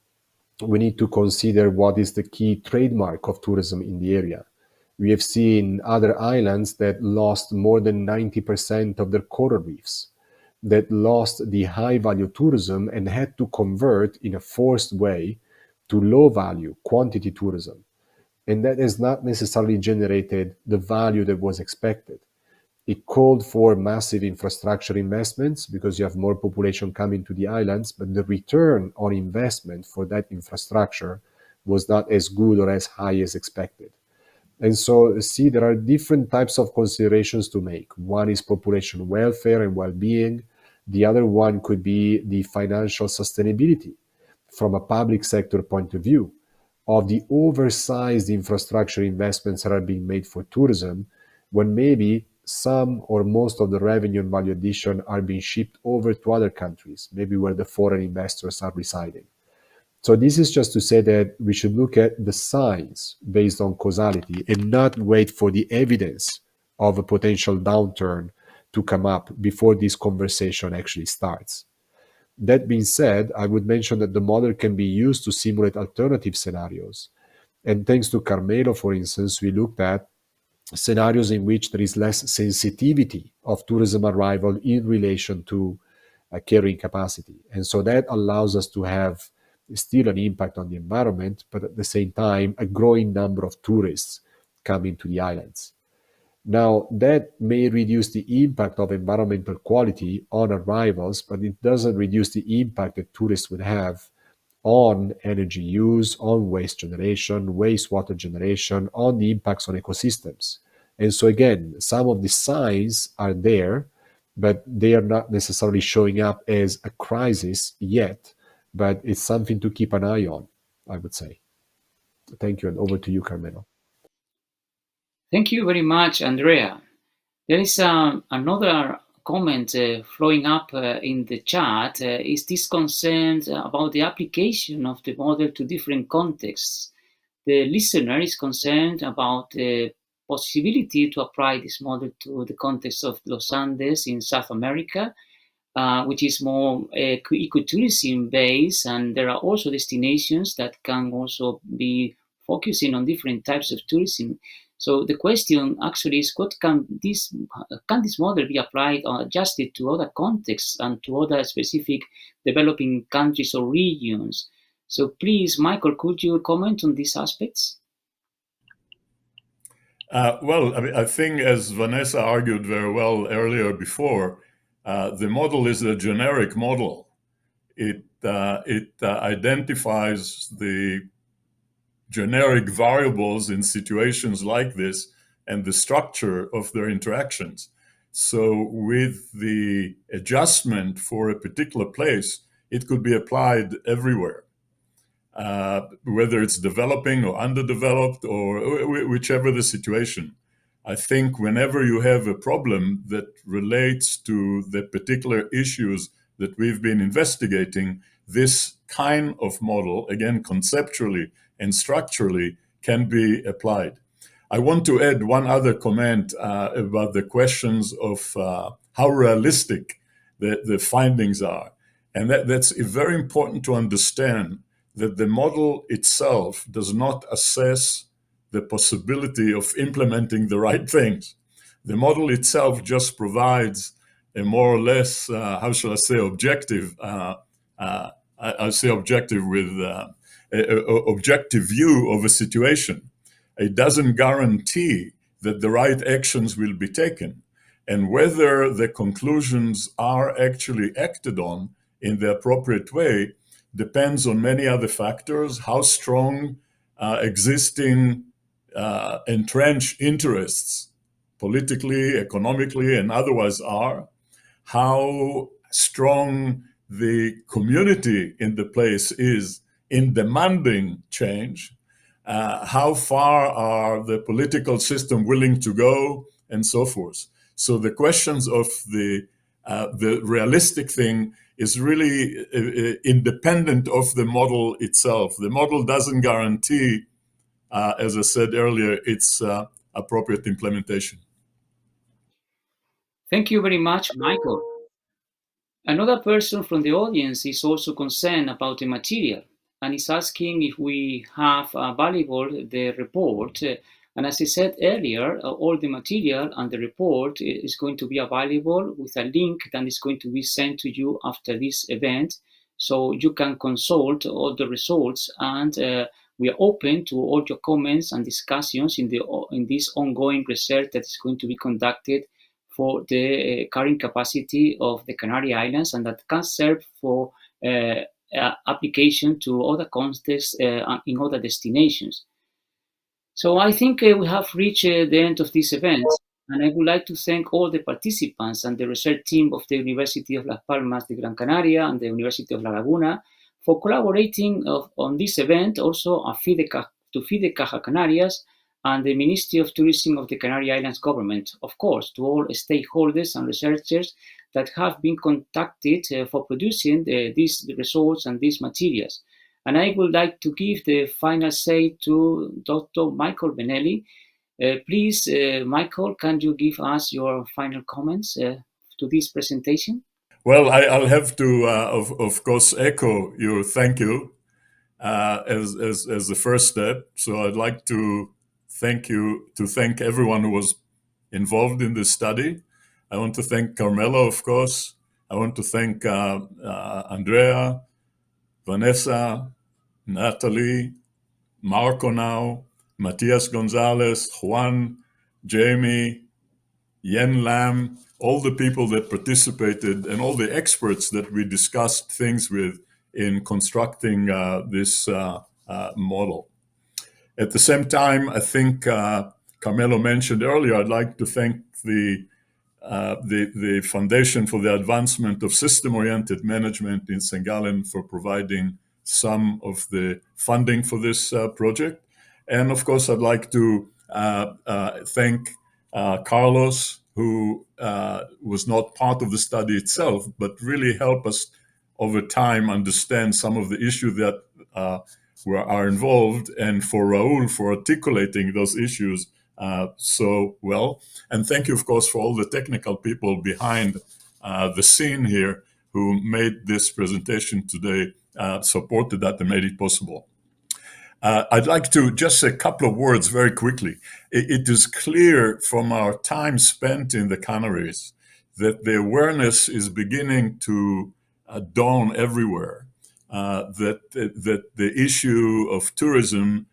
we need to consider what is the key trademark of tourism in the area. We have seen other islands that lost more than 90% of their coral reefs, that lost the high-value tourism and had to convert in a forced way to low-value quantity tourism. And that has not necessarily generated the value that was expected. It called for massive infrastructure investments because you have more population coming to the islands, but the return on investment for that infrastructure was not as good or as high as expected. And so, see, there are different types of considerations to make. One is population welfare and well-being. The other one could be the financial sustainability from a public sector point of view of the oversized infrastructure investments that are being made for tourism, when maybe some or most of the revenue and value addition are being shipped over to other countries, maybe where the foreign investors are residing. So this is just to say that we should look at the signs based on causality and not wait for the evidence of a potential downturn to come up before this conversation actually starts. That being said, I would mention that the model can be used to simulate alternative scenarios. And thanks to Carmelo, for instance, we looked at scenarios in which there is less sensitivity of tourism arrival in relation to carrying capacity. And so that allows us to have still an impact on the environment, but at the same time, a growing number of tourists coming to the islands. Now, that may reduce the impact of environmental quality on arrivals, but it doesn't reduce the impact that tourists would have on energy use, on waste generation, wastewater generation, on the impacts on ecosystems. And so again, some of the signs are there, but they are not necessarily showing up as a crisis yet, but it's something to keep an eye on, I would say. Thank you, and over to you, Carmelo. Thank you very much, Andrea. There is another comment flowing up in the chat. Is this concern about the application of the model to different contexts? The listener is concerned about the possibility to apply this model to the context of Los Andes in South America, which is more ecotourism based, and there are also destinations that can also be focusing on different types of tourism. So the question actually is, what can this model be applied or adjusted to other contexts and to other specific developing countries or regions? So please, Michael, could you comment on these aspects? Well, I think, as Vanessa argued very well earlier before, the model is a generic model. It identifies the generic variables in situations like this and the structure of their interactions. So with the adjustment for a particular place, it could be applied everywhere, whether it's developing or underdeveloped or whichever the situation. I think whenever you have a problem that relates to the particular issues that we've been investigating, this kind of model, again, conceptually and structurally, can be applied. I want to add one other comment about the questions of how realistic the findings are. And that's very important to understand that the model itself does not assess the possibility of implementing the right things. The model itself just provides a more or less, how shall I say, objective, I'll say objective with objective view of a situation. It doesn't guarantee that the right actions will be taken. And whether the conclusions are actually acted on in the appropriate way depends on many other factors: how strong existing entrenched interests, politically, economically, and otherwise are, how strong the community in the place is in demanding change, how far are the political system willing to go, and so forth. So the questions of the realistic thing is really independent of the model itself. The model doesn't guarantee, as I said earlier, its appropriate implementation. Thank you very much, Michael. Another person from the audience is also concerned about the material and is asking if we have available the report. And as I said earlier, all the material and the report is going to be available with a link that is going to be sent to you after this event. So you can consult all the results, and we are open to all your comments and discussions in this ongoing research that is going to be conducted for the carrying capacity of the Canary Islands, and that can serve for application to other contexts in other destinations. So I think we have reached the end of this event, and I would like to thank all the participants and the research team of the University of Las Palmas de Gran Canaria and the University of La Laguna for collaborating on this event, also to feed the CajaCanarias and the Ministry of Tourism of the Canary Islands government, of course, to all stakeholders and researchers that have been contacted for producing these results and these materials. And I would like to give the final say to Dr. Michael Be-Eli. Please, Michael, can you give us your final comments to this presentation? Well, I'll have to, of course, echo your thank you as the first step. So I'd like to thank everyone who was involved in this study. I want to thank Carmelo, of course. I want to thank Andrea, Vanessa, Natalie, Marco now, Matias Gonzalez, Juan, Jamie, Yen Lam, all the people that participated and all the experts that we discussed things with in constructing this model. At the same time, I think Carmelo mentioned earlier, I'd like to thank the Foundation for the Advancement of System-Oriented Management in St. Gallen for providing some of the funding for this project. And of course, I'd like to thank Carlos, who was not part of the study itself, but really helped us over time understand some of the issues that are involved, and for Raúl for articulating those issues so well. And thank you, of course, for all the technical people behind the scene here who made this presentation today, supported that and made it possible. I'd like to just say a couple of words very quickly. It is clear from our time spent in the Canaries that the awareness is beginning to dawn everywhere, that the issue of tourism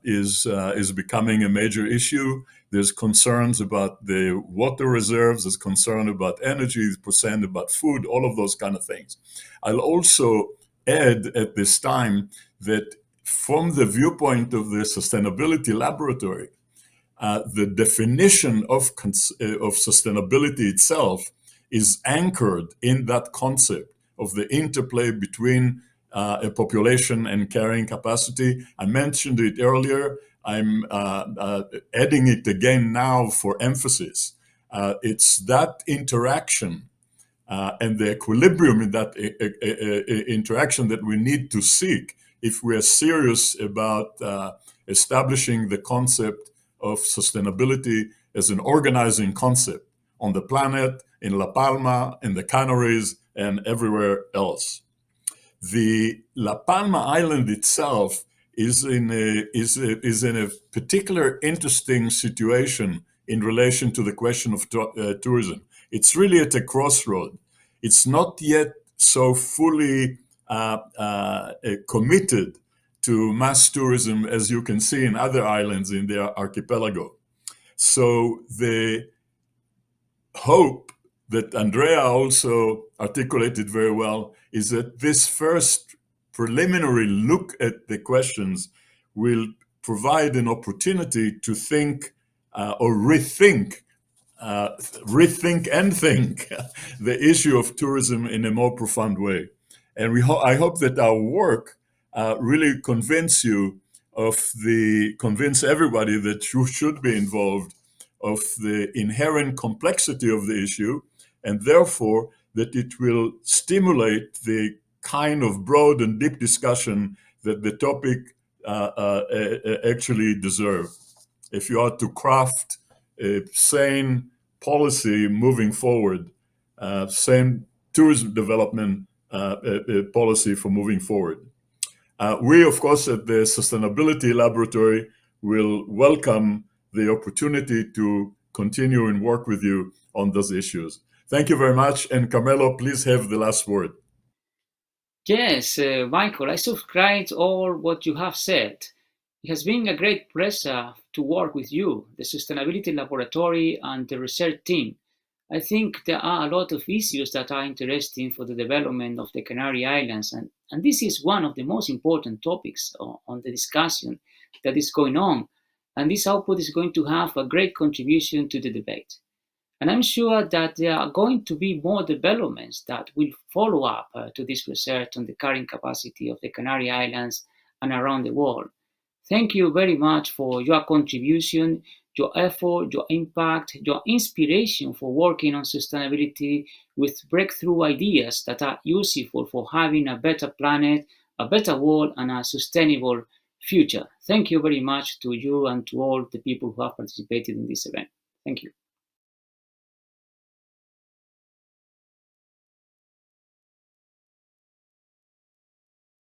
is becoming a major issue. There's concerns about the water reserves, there's concern about energy, there's concern about food, all of those kind of things. I'll also add at this time that from the viewpoint of the Sustainability Laboratory, the definition of sustainability itself is anchored in that concept of the interplay between a population and carrying capacity. I mentioned it earlier. I'm adding it again now for emphasis. It's that interaction and the equilibrium in that interaction that we need to seek if we are serious about establishing the concept of sustainability as an organizing concept on the planet, in La Palma, in the Canaries, and everywhere else. The La Palma Island itself is in a particular interesting situation in relation to the question of tourism. It's really at a crossroad. It's not yet so fully committed to mass tourism as you can see in other islands in their archipelago. So the hope that Andrea also articulated very well is that this first preliminary look at the questions will provide an opportunity to think or rethink and think the issue of tourism in a more profound way. And I hope that our work really convince everybody that you should be involved of the inherent complexity of the issue, and therefore that it will stimulate the kind of broad and deep discussion that the topic actually deserves. If you are to craft a sane policy moving forward, sane tourism development policy for moving forward. We, of course, at the Sustainability Laboratory will welcome the opportunity to continue and work with you on those issues. Thank you very much. And Carmelo, please have the last word. Yes, Michael, I subscribe all what you have said. It has been a great pleasure to work with you, the Sustainability Laboratory and the research team. I think there are a lot of issues that are interesting for the development of the Canary Islands, and this is one of the most important topics on the discussion that is going on. And this output is going to have a great contribution to the debate. And I'm sure that there are going to be more developments that will follow up to this research on the carrying capacity of the Canary Islands and around the world. Thank you very much for your contribution, your effort, your impact, your inspiration for working on sustainability with breakthrough ideas that are useful for having a better planet, a better world, and a sustainable future. Thank you very much to you and to all the people who have participated in this event. Thank you.